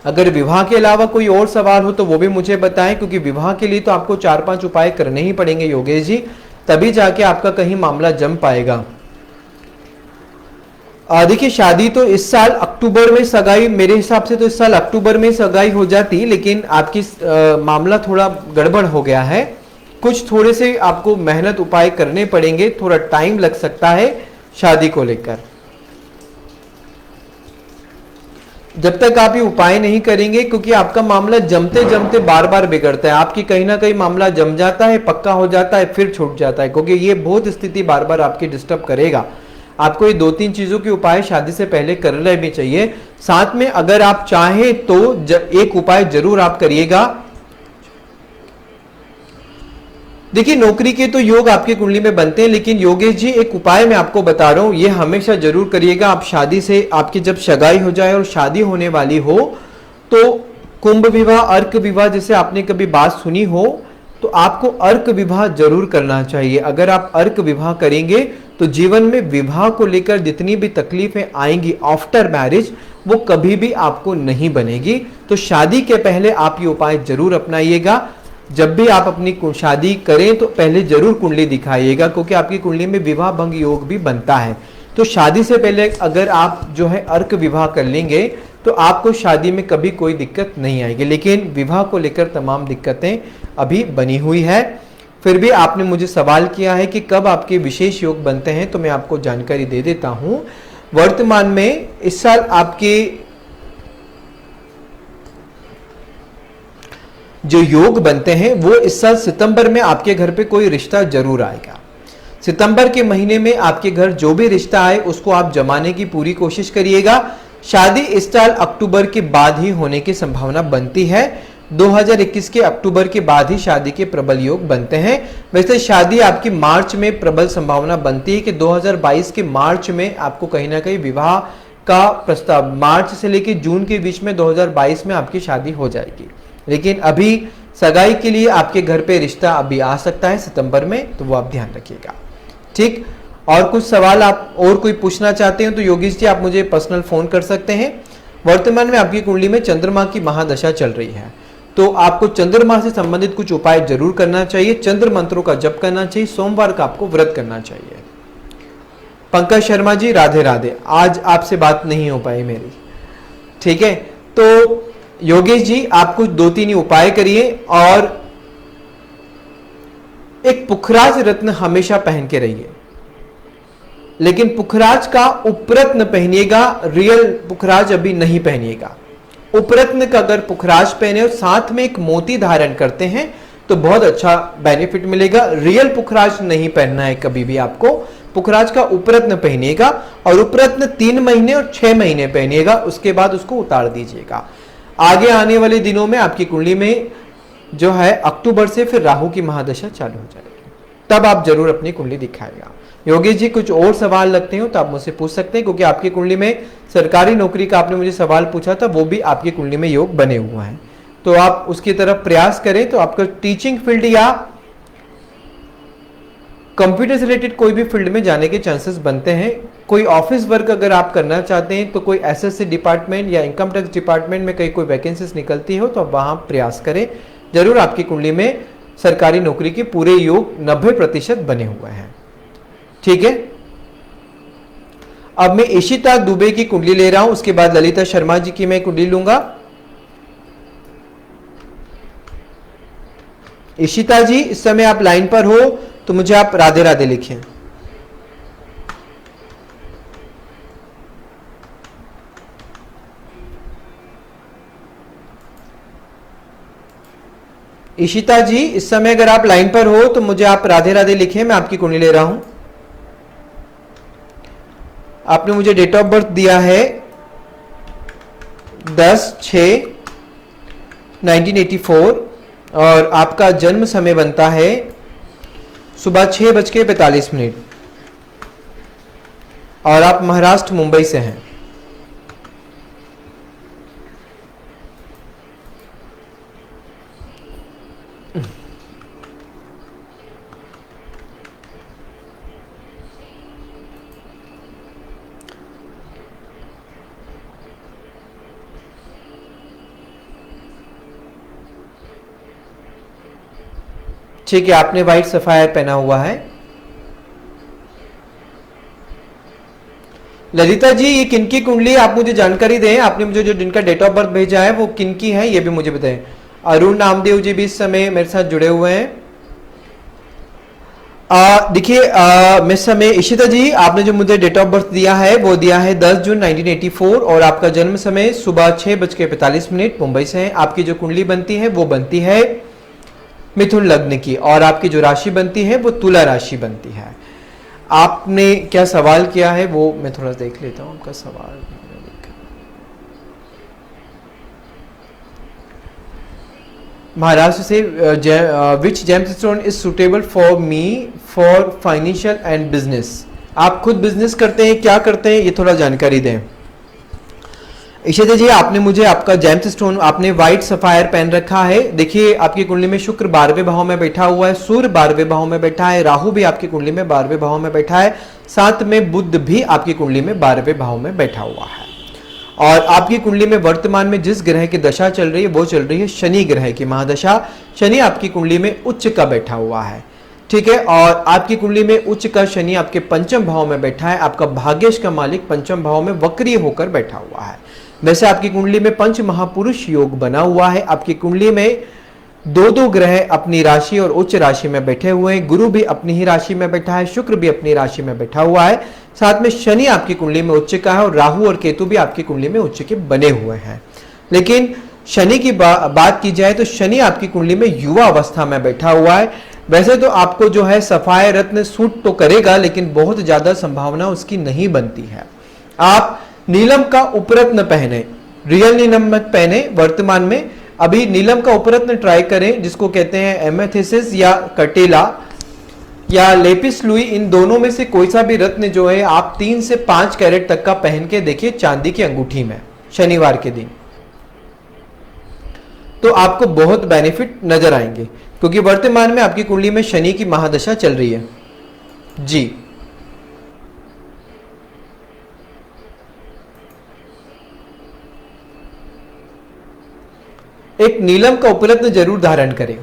Speaker 1: अगर विवाह के अलावा कोई और सवाल हो तो वो भी मुझे बताएं, क्योंकि विवाह के लिए तो आपको 4-5 उपाय करने ही पड़ेंगे योगेश जी, तभी जाके आपका कहीं मामला जम पाएगा। देखिए शादी तो इस साल अक्टूबर में सगाई, मेरे हिसाब से तो इस साल अक्टूबर में सगाई हो जाती, लेकिन आपकी मामला थोड़ा गड़बड़ हो गया है। कुछ थोड़े से आपको मेहनत उपाय करने पड़ेंगे, थोड़ा टाइम लग सकता है शादी को लेकर। जब तक आप ये उपाय नहीं करेंगे, क्योंकि आपका मामला जमते जमते बार बार बिगड़ता है। आपकी कहीं ना कहीं मामला जम जाता है, पक्का हो जाता है, फिर छूट जाता है, क्योंकि ये बहुत स्थिति बार बार आपकी डिस्टर्ब करेगा। आपको ये 2-3 चीजों के उपाय शादी से पहले कर लेने चाहिए। साथ में अगर आप चाहें तो एक उपाय जरूर आप करिएगा। देखिए, नौकरी के तो योग आपकी कुंडली में बनते हैं, लेकिन योगेश जी एक उपाय मैं आपको बता रहा हूं, ये हमेशा जरूर करिएगा। आप शादी से, आपकी जब सगाई हो जाए और शादी होने वाली हो, तो कुंभ विवाह, अर्क विवाह जैसे आपने कभी बात सुनी हो, तो आपको अर्क विवाह जरूर करना चाहिए। अगर आप अर्क विवाह करेंगे तो जीवन में विवाह को लेकर जितनी भी तकलीफें आएंगी आफ्टर मैरिज, वो कभी भी आपको नहीं बनेगी। तो शादी के पहले आप ये उपाय जरूर अपनाइएगा। जब भी आप अपनी शादी करें तो पहले जरूर कुंडली दिखाइएगा, क्योंकि आपकी कुंडली में विवाह भंग योग भी बनता है। तो शादी से पहले अगर आप जो है अर्क विवाह कर लेंगे तो आपको शादी में कभी कोई दिक्कत नहीं आएगी, लेकिन विवाह को लेकर तमाम दिक्कतें अभी बनी हुई है। फिर भी आपने मुझे सवाल किया है कि कब आपके विशेष योग बनते हैं, तो मैं आपको जानकारी दे देता हूं। वर्तमान में इस साल आपके जो योग बनते हैं वो इस साल सितंबर में आपके घर पे कोई रिश्ता जरूर आएगा। सितंबर के महीने में आपके घर जो भी रिश्ता आए उसको आप जमाने की पूरी कोशिश करिएगा। शादी इस साल अक्टूबर के बाद ही होने की संभावना बनती है। 2021 के अक्टूबर के बाद ही शादी के प्रबल योग बनते हैं। वैसे शादी आपकी मार्च में प्रबल संभावना बनती है कि 2022 के मार्च में आपको कहीं ना कहीं विवाह का प्रस्ताव, मार्च से लेकर जून के बीच में 2022 में आपकी शादी हो जाएगी। लेकिन अभी सगाई के लिए आपके घर पे रिश्ता अभी आ सकता है सितंबर में, तो वो आप ध्यान रखिएगा। ठीक, और कुछ सवाल आप और कोई पूछना चाहते हैं तो योगेश जी आप मुझे पर्सनल फोन कर सकते हैं। वर्तमान में आपकी कुंडली में चंद्रमा की महादशा चल रही है, तो आपको चंद्रमा से संबंधित कुछ उपाय जरूर करना चाहिए। चंद्र मंत्रों का जप करना चाहिए। सोमवार का आपको व्रत करना चाहिए। पंकज शर्मा जी राधे राधे, आज आपसे बात नहीं हो पाई मेरी। ठीक है, तो योगेश जी आप कुछ 2-3 ही उपाय करिए, और एक पुखराज रत्न हमेशा पहन के रहिए, लेकिन पुखराज का उपरत्न पहनिएगा, रियल पुखराज अभी नहीं पहनिएगा। उपरत्न का अगर पुखराज पहने और साथ में एक मोती धारण करते हैं तो बहुत अच्छा बेनिफिट मिलेगा। रियल पुखराज नहीं पहनना है कभी भी आपको, पुखराज का उपरत्न पहनिएगा, और उपरत्न 3 महीने और 6 महीने पहनिएगा, उसके बाद उसको उतार दीजिएगा। आगे आने वाले दिनों में आपकी कुंडली में जो है अक्टूबर से फिर राहु की महादशा चालू हो जाएगी, तब आप जरूर अपनी कुंडली दिखाएगा। योगेश जी कुछ और सवाल लगते हो तो आप मुझसे पूछ सकते हैं, क्योंकि आपकी कुंडली में सरकारी नौकरी का आपने मुझे सवाल पूछा था, वो भी आपकी कुंडली में योग बने हुए हैं, तो आप उसकी तरफ प्रयास करें तो आपका टीचिंग फील्ड या कंप्यूटर से रिलेटेड कोई भी फील्ड में जाने के चांसेस बनते हैं। कोई ऑफिस वर्क अगर आप करना चाहते हैं तो कोई एसएससी डिपार्टमेंट या इनकम टैक्स डिपार्टमेंट में कहीं कोई वैकेंसीज निकलती हो तो आप वहां प्रयास करें। जरूर आपकी कुंडली में सरकारी नौकरी के पूरे योग 90% बने हुए हैं। ठीक है, अब मैं इशिता दुबे की कुंडली ले रहा हूं, उसके बाद ललिता शर्मा जी की मैं कुंडली लूंगा। इशिता जी इस समय आप लाइन पर हो तो मुझे आप राधे राधे लिखें। इशिता जी इस समय अगर आप लाइन पर हो तो मुझे आप राधे राधे लिखें, मैं आपकी कुंडली ले रहा हूं। आपने मुझे डेट ऑफ बर्थ दिया है 10/6/1984 और आपका जन्म समय बनता है सुबह 6:45 और आप महाराष्ट्र मुंबई से हैं। ठीक है, आपने व्हाइट सफायर पहना हुआ है। ललिता जी ये किनकी कुंडली आप मुझे जानकारी दें, आपने मुझे जो जिनका डेट ऑफ बर्थ भेजा है वो किनकी है ये भी मुझे बताएं। अरुण नामदेव जी भी इस समय मेरे साथ जुड़े हुए हैं। देखिए मैं समय इशिता जी आपने जो मुझे डेट ऑफ बर्थ दिया है वो दिया है 10 जून 1984 और आपका जन्म समय सुबह 6:45 मुंबई से है। आपकी जो कुंडली बनती है वो बनती है मिथुन लग्न की और आपकी जो राशि बनती है वो तुला राशि बनती है। आपने क्या सवाल किया है वो मैं थोड़ा देख लेता हूँ आपका सवाल। महाराष्ट्र से which gemstone is suitable for me for financial and business. आप खुद बिजनेस करते हैं, क्या करते हैं, ये थोड़ा जानकारी दें। इशिता जी, आपने मुझे आपका जेमस्टोन, आपने व्हाइट सफायर पहन रखा है। देखिए आपकी कुंडली में शुक्र 12वें भाव में बैठा हुआ है, सूर्य 12वें भाव में बैठा है, राहु भी आपकी कुंडली में 12वें भाव में बैठा है, साथ में बुध भी आपकी कुंडली में 12वें भाव में बैठा हुआ है। और आपकी कुंडली में वर्तमान में जिस ग्रह की दशा चल रही है वो चल रही है शनि ग्रह की महादशा। शनि आपकी कुंडली में उच्च का बैठा हुआ है, ठीक है। और आपकी कुंडली में उच्च का शनि आपके पंचम भाव में बैठा है। आपका भाग्येश का मालिक पंचम भाव में वक्रीय होकर बैठा हुआ है। वैसे आपकी कुंडली में पंच महापुरुष योग बना हुआ है। आपकी कुंडली में दो ग्रह अपनी राशि और उच्च राशि में बैठे हुए हैं। गुरु भी अपनी ही राशि में बैठा है, शुक्र भी अपनी राशि में बैठा हुआ है, साथ में शनि आपकी कुंडली में उच्च का है और राहु और केतु भी आपकी कुंडली में उच्च के बने हुए हैं। लेकिन शनि की बात की जाए तो शनि आपकी कुंडली में युवा अवस्था में बैठा हुआ है। वैसे तो आपको जो है सफायर रत्न सूट तो करेगा, लेकिन बहुत ज्यादा संभावना उसकी नहीं बनती है। आप नीलम का उपरत्न पहने, रियल नीलम मत पहने वर्तमान में। अभी नीलम का उपरत्न ट्राई करें, जिसको कहते हैं एमेथिसिस या कटेला या लेपिस लुई। इन दोनों में से कोई सा भी रत्न जो है आप 3 से 5 कैरेट तक का पहन के देखिए चांदी की अंगूठी में शनिवार के दिन, तो आपको बहुत बेनिफिट नजर आएंगे, क्योंकि वर्तमान में आपकी कुंडली में शनि की महादशा चल रही है जी। एक नीलम का उपरत्न जरूर धारण करें,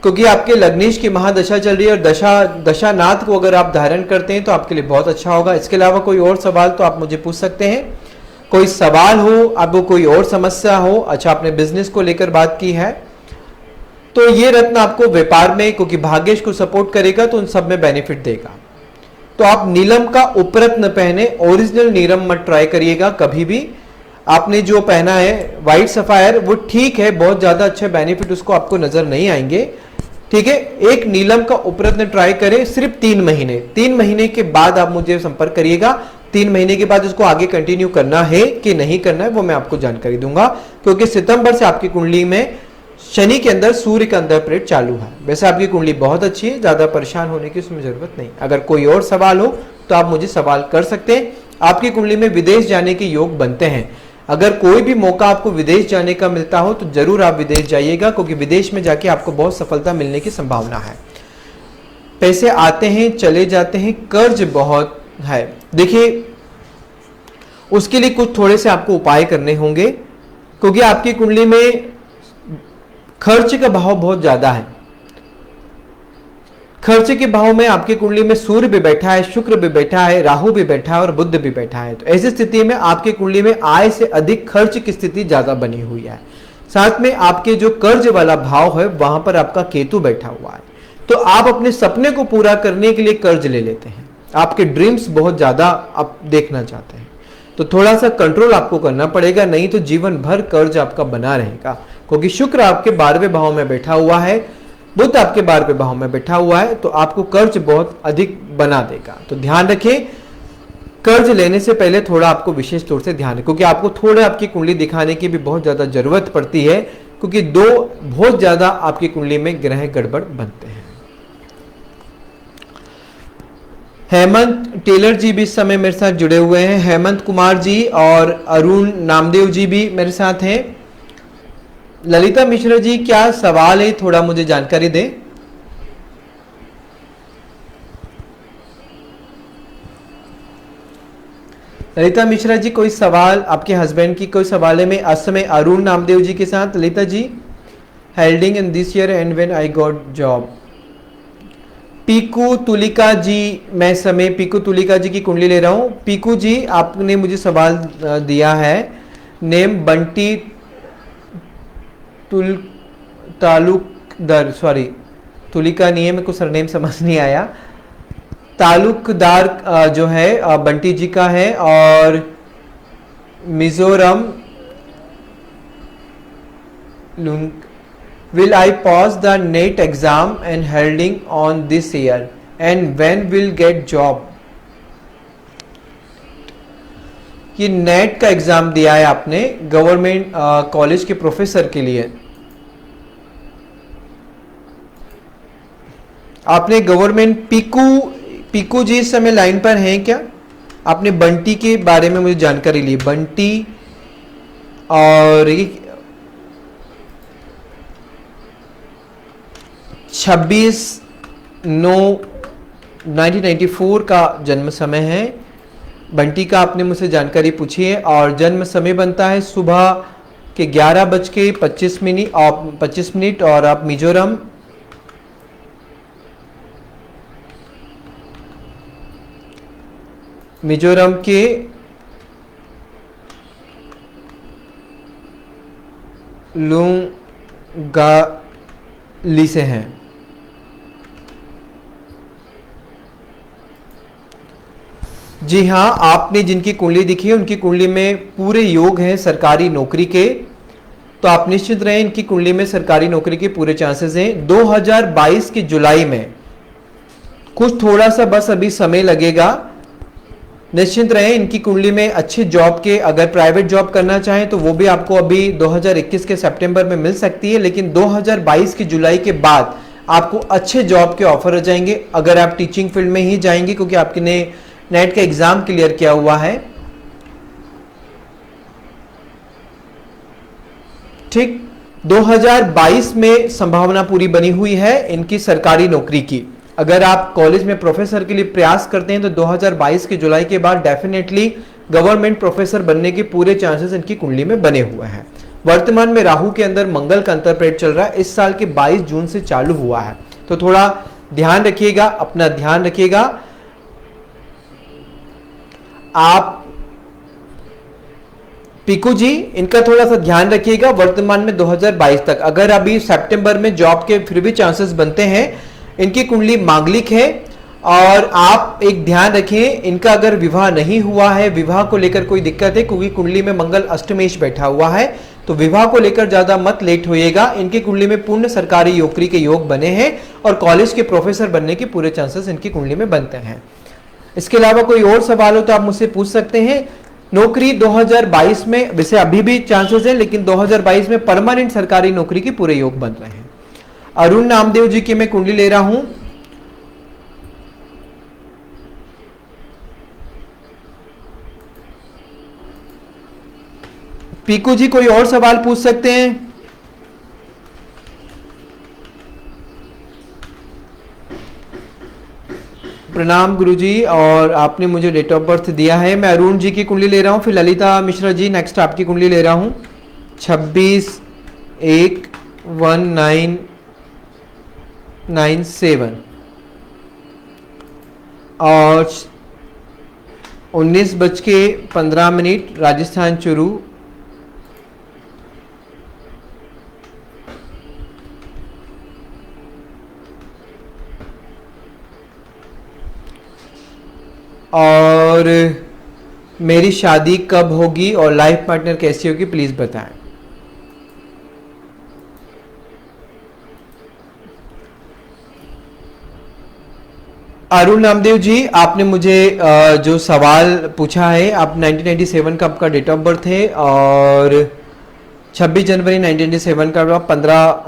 Speaker 1: क्योंकि आपके लग्नेश की महादशा चल रही है और दशानाथ को अगर आप धारण करते हैं तो आपके लिए बहुत अच्छा होगा। इसके अलावा कोई और सवाल तो आप मुझे पूछ सकते हैं। कोई सवाल हो, आपको कोई और समस्या हो, अच्छा आपने बिजनेस को लेकर बात की है, तो ये रत्न आपको व्यापार में, क्योंकि भाग्येश को सपोर्ट करेगा तो उन सब में बेनिफिट देगा। तो आप नीलम का उपरत्न पहने, ओरिजिनल नीलम मत ट्राई करिएगा कभी भी। आपने जो पहना है व्हाइट सफायर वो ठीक है, बहुत ज्यादा अच्छे बेनिफिट उसको आपको नजर नहीं आएंगे, ठीक है। एक नीलम का उपरत्न ट्राई करें सिर्फ 3 महीने। 3 महीने के बाद आप मुझे संपर्क करिएगा। 3 महीने के बाद उसको आगे कंटिन्यू करना है कि नहीं करना है वो मैं आपको जानकारी दूंगा, क्योंकि सितंबर से आपकी कुंडली में शनि के अंदर सूर्य का अंदर प्रेट चालू है। वैसे आपकी कुंडली बहुत अच्छी है, ज्यादा परेशान होने की उसमें जरूरत नहीं। अगर कोई और सवाल हो तो आप मुझे सवाल कर सकते हैं। आपकी कुंडली में विदेश जाने के योग बनते हैं। अगर कोई भी मौका आपको विदेश जाने का मिलता हो तो जरूर आप विदेश जाइएगा, क्योंकि विदेश में जाके आपको बहुत सफलता मिलने की संभावना है। पैसे आते हैं चले जाते हैं, कर्ज बहुत है। देखिए उसके लिए कुछ थोड़े से आपको उपाय करने होंगे, क्योंकि आपकी कुंडली में खर्च का भाव बहुत ज्यादा है। खर्च के भाव में आपकी कुंडली में सूर्य भी बैठा है, शुक्र भी बैठा है, राहु भी बैठा है और बुध भी बैठा है। तो ऐसी स्थिति में आपकी कुंडली में आय से अधिक खर्च की स्थिति ज्यादा बनी हुई है। साथ में आपके जो कर्ज वाला भाव है वहां पर आपका केतु बैठा हुआ है। तो आप अपने सपने को पूरा करने के लिए कर्ज ले लेते हैं। आपके ड्रीम्स बहुत ज्यादा आप देखना चाहते हैं, तो थोड़ा सा कंट्रोल आपको करना पड़ेगा, नहीं तो जीवन भर कर्ज आपका बना रहेगा। क्योंकि शुक्र आपके 12वें भाव में बैठा हुआ है, बुध आपके 12वें भाव में बैठा हुआ है, तो आपको कर्ज बहुत अधिक बना देगा। तो ध्यान रखें, कर्ज लेने से पहले थोड़ा आपको विशेष तौर से ध्यान है, क्योंकि आपको थोड़ा आपकी कुंडली दिखाने की भी बहुत ज्यादा जरूरत पड़ती है, क्योंकि बहुत ज्यादा आपकी कुंडली में ग्रह गड़बड़ बनते हैं। हेमंत टेलर जी भी इस समय मेरे साथ जुड़े हुए हैं। हेमंत कुमार जी और अरुण नामदेव जी भी मेरे साथ हैं। ललिता मिश्रा जी क्या सवाल है, थोड़ा मुझे जानकारी दें। ललिता मिश्रा जी कोई सवाल, आपके हस्बैंड की कोई सवाल है? मैं असमय अरुण नामदेव जी के साथ। Lalita ji, holding in this year and when I got job. Piku Tulika ji, मैं समय पीकू तुलिका जी की कुंडली ले रहा हूं। पीकू जी आपने मुझे सवाल दिया है, नेम बंटी तालुकदार, सॉरी तुलिका नहीं है, मेरे को सरनेम समझ नहीं आया। तालुकदार जो है बंटी जी का है, और Mizoram Will I pass the NET exam and holding on this year? And when will get job? ये नेट का एग्जाम दिया है आपने गवर्नमेंट कॉलेज के प्रोफेसर के लिए। आपने गवर्नमेंट पीकू जी इस समय लाइन पर हैं क्या? आपने बंटी के बारे में मुझे जानकारी ली। बंटी और 26/9/1994 का जन्म समय है। बंटी का आपने मुझसे जानकारी पूछी है और जन्म समय बनता है सुबह के 11:25 और आप मिजोरम के लुंगाली से हैं। जी हाँ, आपने जिनकी कुंडली दिखी है उनकी कुंडली में पूरे योग हैं सरकारी नौकरी के, तो आप निश्चित रहें इनकी कुंडली में सरकारी नौकरी के पूरे चांसेस हैं। 2022 की जुलाई में कुछ थोड़ा सा बस अभी समय लगेगा, निश्चिंत रहें इनकी कुंडली में अच्छे जॉब के, अगर प्राइवेट जॉब करना चाहें तो वो भी आपको अभी 2021 के सितंबर में मिल सकती है, लेकिन 2022 की जुलाई के बाद आपको अच्छे जॉब के ऑफर आ जाएंगे अगर आप टीचिंग फील्ड में ही जाएंगे, क्योंकि आपने नेट का एग्जाम क्लियर किया हुआ है। ठीक, 2022 में संभावना पूरी बनी हुई है इनकी सरकारी नौकरी की। अगर आप कॉलेज में प्रोफेसर के लिए प्रयास करते हैं तो 2022 के जुलाई के बाद डेफिनेटली गवर्नमेंट प्रोफेसर बनने के पूरे चांसेस इनकी कुंडली में बने हुए हैं। वर्तमान में राहु के अंदर मंगल का अंतरप्रेट चल रहा है, इस साल के 22 जून से चालू हुआ है, तो थोड़ा ध्यान रखिएगा, अपना ध्यान रखिएगा। आप पीकू जी इनका थोड़ा सा ध्यान रखिएगा वर्तमान में 2022 तक। अगर अभी सितंबर में जॉब के फिर भी चांसेस बनते हैं, इनकी कुंडली मांगलिक है और आप एक ध्यान रखें इनका अगर विवाह नहीं हुआ है, विवाह को लेकर कोई दिक्कत है, क्योंकि कुंडली में मंगल अष्टमेश बैठा हुआ है, तो विवाह को लेकर ज्यादा मत लेट होइएगा। इनकी कुंडली में पूर्ण सरकारी नौकरी के योग बने हैं और कॉलेज के प्रोफेसर बनने के पूरे चांसेस इनकी कुंडली में बनते हैं। इसके अलावा कोई और सवाल हो तो आप मुझसे पूछ सकते हैं। नौकरी 2022 में वैसे अभी भी चांसेस है, लेकिन 2022 में परमानेंट सरकारी नौकरी के पूरे योग बन रहे हैं। अरुण नामदेव जी की मैं कुंडली ले रहा हूं। पीकू जी कोई और सवाल पूछ सकते हैं? प्रणाम गुरुजी, और आपने मुझे डेट ऑफ बर्थ दिया है। मैं अरुण जी की कुंडली ले रहा हूं। फिर ललिता मिश्रा जी नेक्स्ट आपकी कुंडली ले रहा हूं। 26/1/1997 और 19:15 राजस्थान चूरू। और मेरी शादी कब होगी और लाइफ पार्टनर कैसी होगी प्लीज बताएं। अरुण नामदेव जी, आपने मुझे जो सवाल पूछा है, आप 1997 का आपका डेट ऑफ बर्थ है और 26 जनवरी 1997 का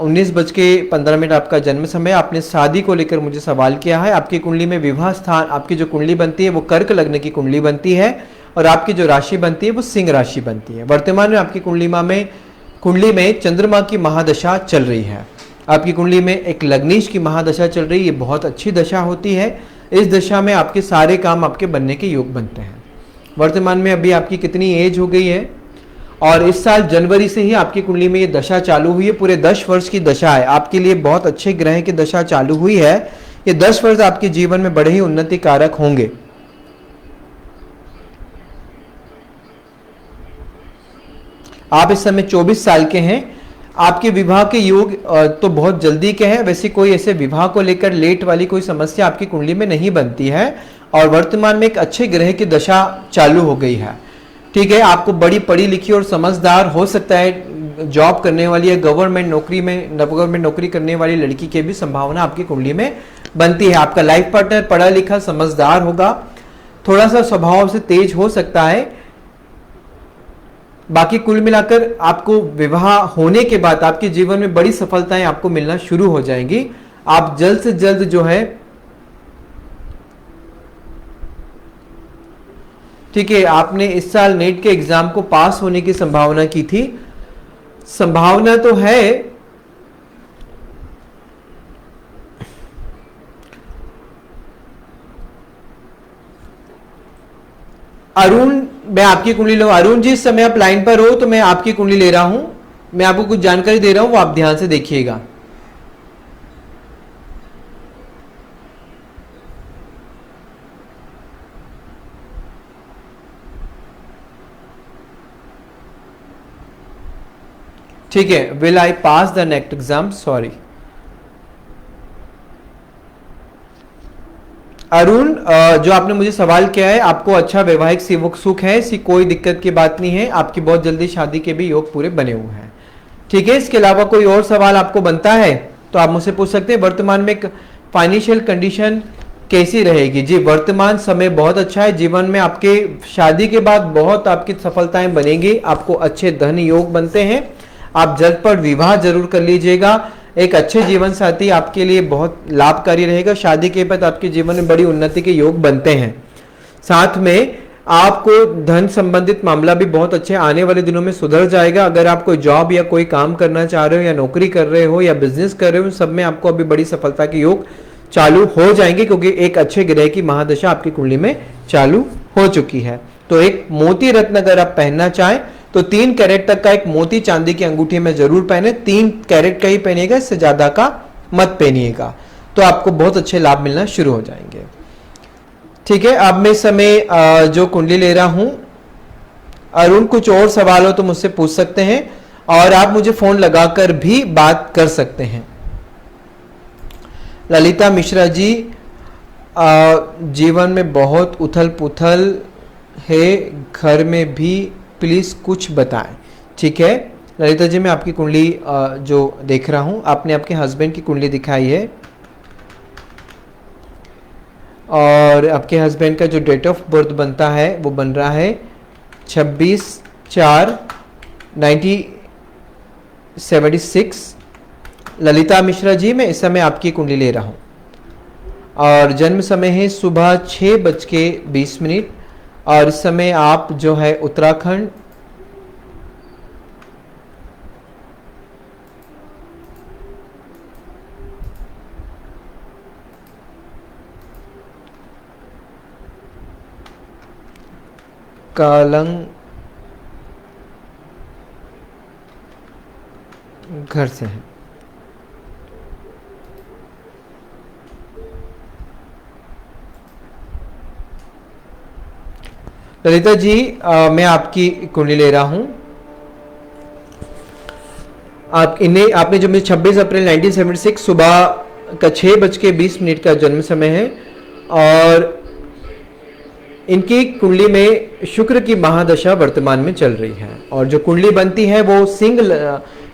Speaker 1: 19:15 आपका जन्म समय। आपने शादी को लेकर मुझे सवाल किया है। आपकी कुंडली में विवाह स्थान, आपकी जो कुंडली बनती है वो कर्क लग्न की कुंडली बनती है और आपकी जो राशि बनती है वो सिंह राशि बनती है। वर्तमान में आपकी कुंडली में चंद्रमा की महादशा चल रही है। आपकी कुंडली में एक लग्नेश की महादशा चल रही है, ये बहुत अच्छी दशा होती है। इस दशा में आपके सारे काम आपके बनने के योग बनते हैं। वर्तमान में अभी आपकी कितनी एज हो गई है और इस साल जनवरी से ही आपकी कुंडली में ये दशा चालू हुई है। पूरे 10 वर्ष की दशा है, आपके लिए बहुत अच्छे ग्रह की दशा चालू हुई है। ये 10 वर्ष आपके जीवन में बड़े ही उन्नति कारक होंगे। आप इस समय 24 साल के हैं। आपके विवाह के योग तो बहुत जल्दी के हैं। वैसे कोई ऐसे विवाह को लेकर लेट वाली कोई समस्या आपकी कुंडली में नहीं बनती है और वर्तमान में एक अच्छे ग्रह की दशा चालू हो गई है। ठीक है, आपको बड़ी पढ़ी लिखी और समझदार हो सकता है जॉब करने वाली या गवर्नमेंट नौकरी करने वाली लड़की की भी संभावना आपकी कुंडली में बनती है। आपका लाइफ पार्टनर पढ़ा लिखा समझदार होगा, थोड़ा सा स्वभाव से तेज हो सकता है। बाकी कुल मिलाकर आपको विवाह होने के बाद आपके जीवन में बड़ी सफलताएं आपको मिलना शुरू हो जाएंगी। आप जल्द से जल्द जो है, ठीक है, आपने इस साल नेट के एग्जाम को पास होने की संभावना की थी, संभावना तो है। अरुण, मैं आपकी कुंडली लूं। अरुण जी, इस समय आप लाइन पर हो तो मैं आपकी कुंडली ले रहा हूं, मैं आपको कुछ जानकारी दे रहा हूं, वो आप ध्यान से देखिएगा। ठीक है, will I pass the next exam, sorry. Arun, जो आपने मुझे सवाल किया है, आपको अच्छा वैवाहिक सुख है, ऐसी कोई दिक्कत की बात नहीं है, आपकी बहुत जल्दी शादी के भी योग पूरे बने हुए हैं। ठीक है, इसके अलावा कोई और सवाल आपको बनता है तो आप मुझसे पूछ सकते हैं। वर्तमान में फाइनेंशियल कंडीशन कैसी रहेगी? जी, वर्तमान समय बहुत अच्छा है। जीवन में आपके शादी के बाद बहुत आपकी सफलताएं बनेंगी, आपको अच्छे धन योग बनते हैं। आप झटपट विवाह जरूर कर लीजिएगा। एक अच्छे जीवन साथी आपके लिए बहुत लाभकारी रहेगा। शादी के बाद आपके जीवन में बड़ी उन्नति के योग बनते हैं। साथ में आपको धन संबंधित मामला भी बहुत अच्छे आने वाले दिनों में सुधर जाएगा। अगर आप कोई जॉब या कोई काम करना चाह रहे हो या नौकरी कर रहे हो या बिजनेस कर रहे हो, सब में आपको अभी बड़ी सफलता के योग चालू हो जाएंगे, क्योंकि एक अच्छे ग्रह की महादशा आपकी कुंडली में चालू हो चुकी है। तो एक मोती रत्न अगर आप पहनना चाहें तो 3 कैरेट तक का एक मोती चांदी की अंगूठी में जरूर पहने। 3 कैरेट का ही पहनिएगा, इससे ज्यादा का मत पहनिएगा, तो आपको बहुत अच्छे लाभ मिलना शुरू हो जाएंगे। ठीक है, अब मैं समय जो कुंडली ले रहा हूं, अरुण कुछ और सवाल हो तो मुझसे पूछ सकते हैं, और आप मुझे फोन लगाकर भी बात कर सकते हैं। ललिता मिश्रा जी, जीवन में बहुत उथल पुथल है, घर में भी प्लीज कुछ बताएं। ठीक है ललिता जी, मैं आपकी कुंडली जो देख रहा हूं, आपने आपके हस्बैंड की कुंडली दिखाई है, और आपके हस्बैंड का जो डेट ऑफ बर्थ बनता है वो बन रहा है 26/4/1976। ललिता मिश्रा जी, मैं इस समय आपकी कुंडली ले रहा हूं, और जन्म समय है सुबह 6:20, और इस समय आप जो है उत्तराखंड कालंग घर से हैं। ललिता जी, मैं आपकी कुंडली ले रहा हूं। आपने जो मुझे 26 अप्रैल 1976 सुबह का 6:20 का जन्म समय है, और इनकी कुंडली में शुक्र की महादशा वर्तमान में चल रही है, और जो कुंडली बनती है वो सिंह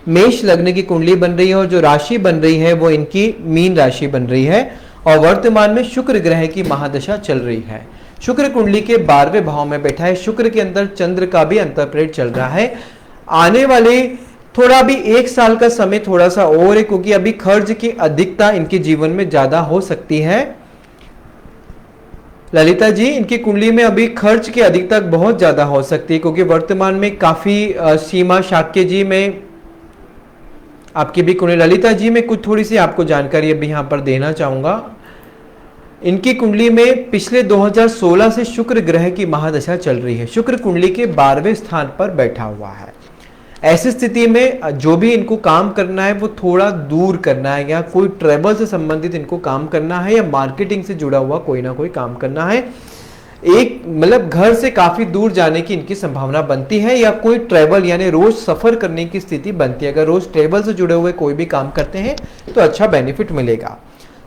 Speaker 1: मेष लग्न की कुंडली बन रही है, और जो राशि बन रही है वो इनकी मीन राशि बन रही है, और वर्तमान में शुक्र ग्रह की महादशा चल रही है। शुक्र कुंडली के 12वें भाव में बैठा है। शुक्र के अंदर चंद्र का भी अंतरप्रेट चल रहा है। आने वाले थोड़ा भी 1 साल का समय थोड़ा सा और है, क्योंकि अभी खर्च की अधिकता इनके जीवन में ज्यादा हो सकती है। ललिता जी, इनकी कुंडली में अभी खर्च की अधिकता बहुत ज्यादा हो सकती है, क्योंकि वर्तमान में काफी सीमा शाक्य जी में आपकी भी कुंडली। ललिता जी, मैं कुछ थोड़ी सी आपको जानकारी अभी यहां पर देना चाहूंगा। इनकी कुंडली में पिछले 2016 से शुक्र ग्रह की महादशा चल रही है। शुक्र कुंडली के 12वें स्थान पर बैठा हुआ है। ऐसी स्थिति में जो भी इनको काम करना है वो थोड़ा दूर करना है, या कोई ट्रैवल से संबंधित इनको काम करना है, या मार्केटिंग से जुड़ा हुआ कोई ना कोई काम करना है। एक मतलब घर से काफी दूर जाने की इनकी संभावना बनती है, या कोई ट्रैवल यानी रोज सफर करने की स्थिति बनती है। अगर रोज ट्रैवल से जुड़े हुए कोई भी काम करते हैं तो अच्छा बेनिफिट मिलेगा।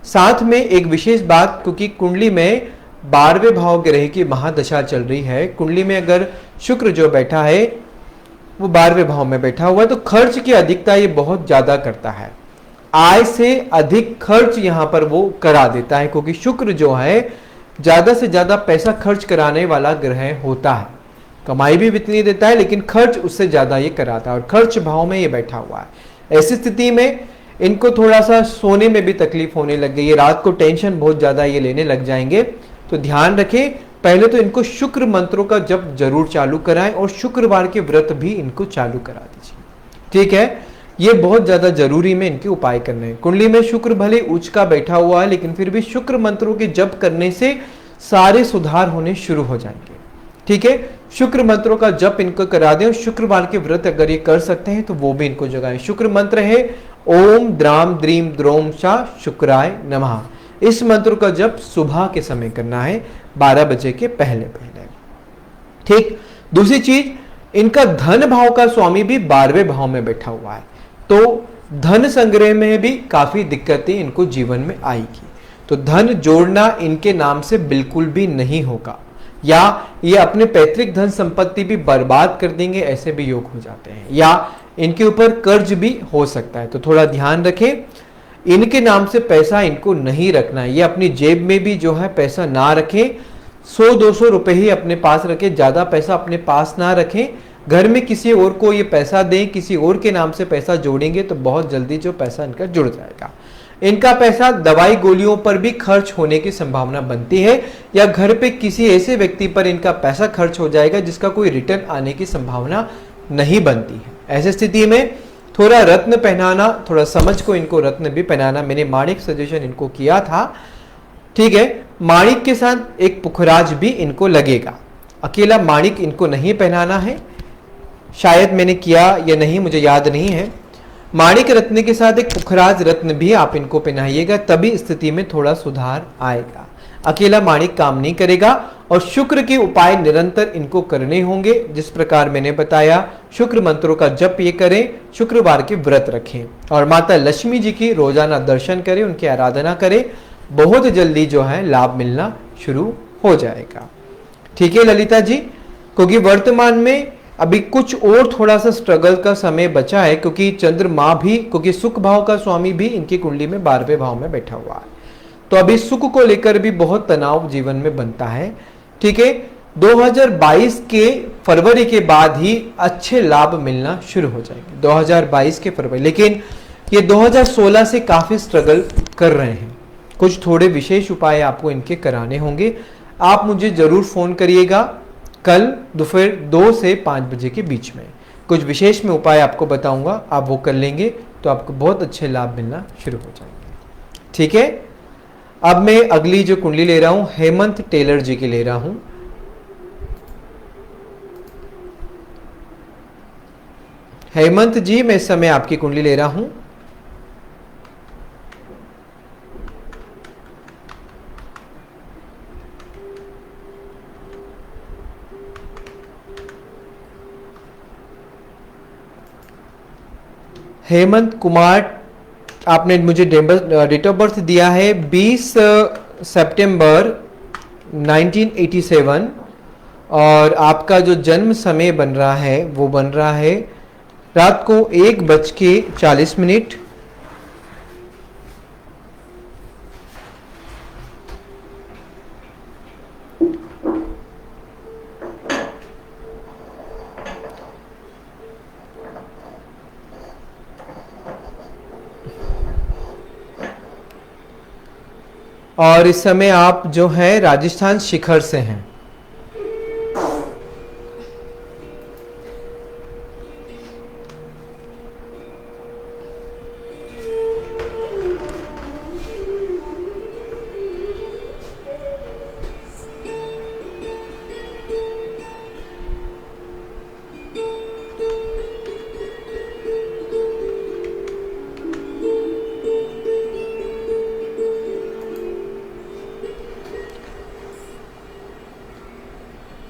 Speaker 1: साथ में एक विशेष बात, क्योंकि कुंडली में 12वें भाव ग्रह की महादशा चल रही है, कुंडली में अगर शुक्र जो बैठा है वो 12वें भाव में बैठा हुआ है, तो खर्च की अधिकता ये बहुत ज्यादा करता है। आय से अधिक खर्च यहां पर वो करा देता है, क्योंकि शुक्र जो है ज्यादा से ज्यादा पैसा खर्च कराने वाला ग्रह होता है। कमाई भी इतनी देता है लेकिन खर्च उससे ज्यादा ये कराता है, और खर्च भाव में ये बैठा हुआ है। ऐसी स्थिति में इनको थोड़ा सा सोने में भी तकलीफ होने लग गई है, रात को टेंशन बहुत ज्यादा ये लेने लग जाएंगे। तो ध्यान रखें, पहले तो इनको शुक्र मंत्रों का जप जरूर चालू कराएं और शुक्रवार के व्रत भी इनको चालू करा दीजिए, ठीक है। ये बहुत ज्यादा जरूरी में इनके उपाय करने हैं। कुंडली में शुक्र भले उच्च का बैठा हुआ है, लेकिन फिर भी शुक्र मंत्रों के जप करने से सारे सुधार होने शुरू हो जाएंगे, ठीक है। शुक्र मंत्रों का जप इनको करा दें, और शुक्रवार के व्रत अगर ये कर सकते हैं तो वो भी इनको जगाएं। शुक्र मंत्र है ओम द्राम द्रीम द्रोम शा शुक्राय नमः। इस मंत्र का जप सुबह के समय करना है, 12 बजे के पहले पहले, ठीक। दूसरी चीज, इनका धन भाव का स्वामी भी 12वें भाव में बैठा हुआ है, तो धन संग्रह में भी काफी दिक्कतें इनको जीवन में आएगी। तो धन जोड़ना इनके नाम से बिल्कुल भी नहीं होगा, या ये अपने पैतृक धन संपत्ति भी बर्बाद कर देंगे, ऐसे भी योग हो जाते हैं, या इनके ऊपर कर्ज भी हो सकता है। तो थोड़ा ध्यान रखें, इनके नाम से पैसा इनको नहीं रखना है। ये अपनी जेब में भी जो है पैसा ना रखें, 100-200 रुपए ही अपने पास रखें, ज्यादा पैसा अपने पास ना रखें। घर में किसी और को ये पैसा दें, किसी और के नाम से पैसा जोड़ेंगे तो बहुत जल्दी जो पैसा इनका जुड़ जाएगा। इनका पैसा दवाई गोलियों पर भी खर्च होने की संभावना बनती है, या घर पे किसी ऐसे व्यक्ति पर इनका पैसा खर्च हो जाएगा जिसका कोई रिटर्न आने की संभावना नहीं बनती है। ऐसी स्थिति में थोड़ा रत्न पहनाना, थोड़ा समझ को इनको रत्न भी पहनाना, मैंने माणिक सजेशन इनको किया था, ठीक है। माणिक के साथ एक पुखराज भी इनको लगेगा, अकेला माणिक इनको नहीं पहनाना है, शायद मैंने किया या नहीं मुझे याद नहीं है। माणिक रत्न के साथ एक पुखराज रत्न भी आप इनको पहनाइएगा, तभी स्थिति में थोड़ा सुधार आएगा। अकेला माणिक काम नहीं करेगा, और शुक्र के उपाय निरंतर इनको करने होंगे, जिस प्रकार मैंने बताया। शुक्र मंत्रों का जप ये करें, शुक्रवार के व्रत रखें, और माता लक्ष्मी जी की रोजाना दर्शन करें, उनकी आराधना करें। बहुत जल्दी जो है लाभ मिलना शुरू हो जाएगा, ठीक है ललिता जी। क्योंकि वर्तमान में अभी कुछ और थोड़ा सा स्ट्रगल का समय बचा है, क्योंकि चंद्रमा भी, क्योंकि सुख भाव का स्वामी भी इनकी कुंडली में 12वें भाव में बैठा हुआ है, तो अभी सुख को लेकर भी बहुत तनाव जीवन में बनता है, ठीक है। 2022 के फरवरी के बाद ही अच्छे लाभ मिलना शुरू हो जाएंगे, 2022 के फरवरी। लेकिन ये 2016 से काफी स्ट्रगल कर रहे हैं, कुछ थोड़े विशेष उपाय आपको इनके कराने होंगे। आप मुझे जरूर फोन करिएगा कल दोपहर 2 से 5 बजे के बीच में, कुछ विशेष में उपाय आपको बताऊंगा, आप वो कर लेंगे तो आपको बहुत अच्छे लाभ मिलना शुरू हो जाएंगे, ठीक है। अब मैं अगली जो कुंडली ले रहा हूं हेमंत टेलर जी की ले रहा हूं। हेमंत जी, मैं इस समय आपकी कुंडली ले रहा हूं। हेमंत कुमार, आपने मुझे डेट ऑफ बर्थ दिया है 20 सितंबर 1987, और आपका जो जन्म समय बन रहा है वो बन रहा है रात को 1:40। और इस समय आप जो है राजस्थान शिखर से हैं।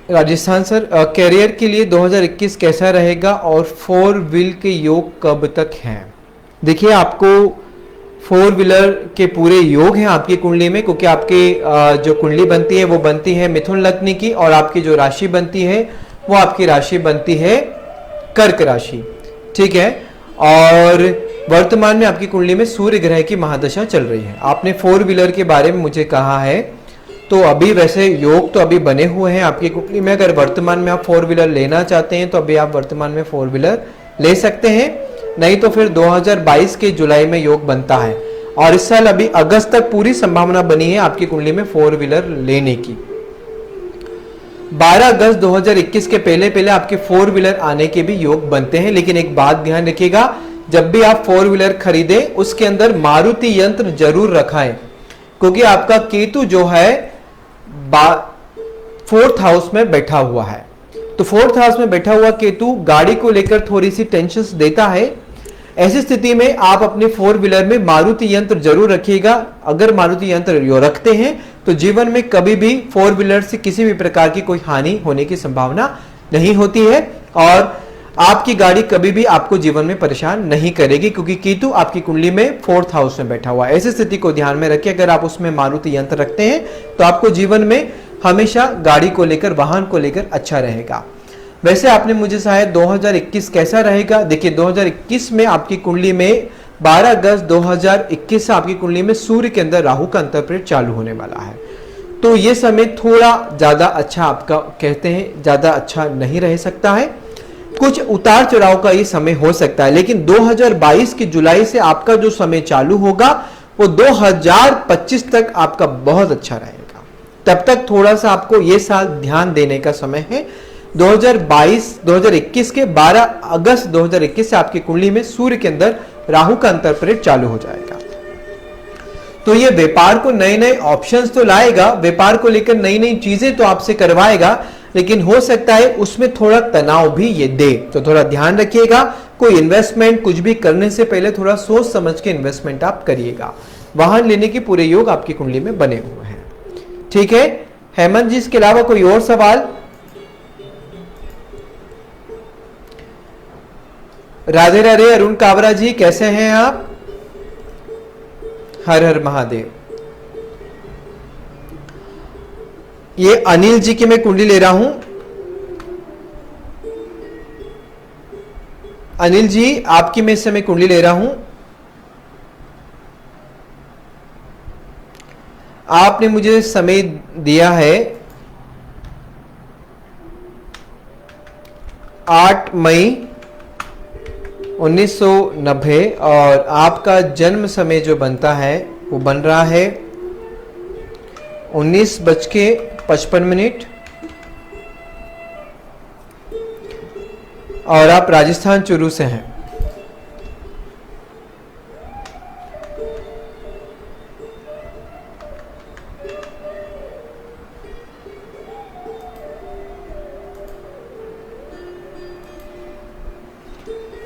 Speaker 1: राजस्थान सर, कैरियर के लिए 2021 कैसा रहेगा और 4 व्हील के योग कब तक हैं? देखिए, आपको 4 व्हीलर के पूरे योग हैं आपकी कुंडली में, क्योंकि आपकी जो कुंडली बनती है वो बनती है मिथुन लग्न की, और आपकी जो राशि बनती है वो आपकी राशि बनती है कर्क राशि, ठीक है। और वर्तमान में आपकी कुंडली में सूर्य ग्रह की महादशा चल रही है। आपने 4 व्हीलर के बारे में मुझे कहा है, तो अभी वैसे योग तो अभी बने हुए हैं आपकी कुंडली में। अगर वर्तमान में आप 4 व्हीलर लेना चाहते हैं तो अभी आप वर्तमान में 4 व्हीलर ले सकते हैं, नहीं तो फिर 2022 के जुलाई में योग बनता है। और इस साल अभी अगस्त तक पूरी संभावना बनी है आपकी कुंडली में 4 व्हीलर लेने की। 12 अगस्त 2021 के पहले पहले आपके 4 व्हीलर आने के भी योग बनते हैं। लेकिन एक बात ध्यान रखिएगा, जब भी आप 4 व्हीलर खरीदें उसके अंदर मारुति यंत्र जरूर रखाएं, क्योंकि आपका केतु जो है 4th हाउस में बैठा हुआ है। तो 4th हाउस में बैठा हुआ केतु गाड़ी को लेकर थोड़ी सी टेंशन देता है। ऐसी स्थिति में आप अपने 4 व्हीलर में मारुति यंत्र जरूर रखिएगा। अगर मारुति यंत्र यो रखते हैं तो जीवन में कभी भी 4 व्हीलर से किसी भी प्रकार की कोई हानि होने की संभावना नहीं होती है, और आपकी गाड़ी कभी भी आपको जीवन में परेशान नहीं करेगी, क्योंकि केतु आपकी कुंडली में 4th हाउस में बैठा हुआ है। ऐसी स्थिति को ध्यान में रखिए, अगर आप उसमें मारुति यंत्र रखते हैं तो आपको जीवन में हमेशा गाड़ी को लेकर, वाहन को लेकर अच्छा रहेगा। वैसे आपने मुझे शायद 2021 कैसा रहेगा, देखिए 2021 में आपकी कुंडली में 12 अगस्त 2021 से आपकी कुंडली में सूर्य के अंदर राहु का अंतर्प्रेत चालू होने वाला है। तो ये समय थोड़ा ज्यादा अच्छा, आपका कहते हैं ज्यादा अच्छा नहीं रह सकता है, कुछ उतार चढ़ाव का ये समय हो सकता है। लेकिन 2022 की जुलाई से आपका जो समय चालू होगा वो 2025 तक आपका बहुत अच्छा रहेगा। तब तक थोड़ा सा आपको ये साल ध्यान देने का समय है। 2021 के 12 अगस्त 2021 से आपकी कुंडली में सूर्य के अंदर राहु का अंतर्प्रेत चालू हो जाएगा। तो ये व्यापार को नए नए ऑप्शंस तो लाएगा, व्यापार को लेकर नई नई चीजें तो आपसे करवाएगा, लेकिन हो सकता है उसमें थोड़ा तनाव भी ये दे। तो थोड़ा ध्यान रखिएगा, कोई इन्वेस्टमेंट कुछ भी करने से पहले थोड़ा सोच समझ के इन्वेस्टमेंट आप करिएगा। वाहन लेने के पूरे योग आपकी कुंडली में बने हुए हैं, ठीक है। हेमंत जी, इसके अलावा कोई और सवाल? राधे राधे। अरुण कावरा जी, कैसे हैं आप? हर हर महादेव। ये अनिल जी की मैं कुंडली ले रहा हूं। अनिल जी, आपकी मैं इस समय कुंडली ले रहा हूं। आपने मुझे समय दिया है 8 मई 1990, और आपका जन्म समय जो बनता है वो बन रहा है 19:55, और आप राजस्थान चूरू से हैं।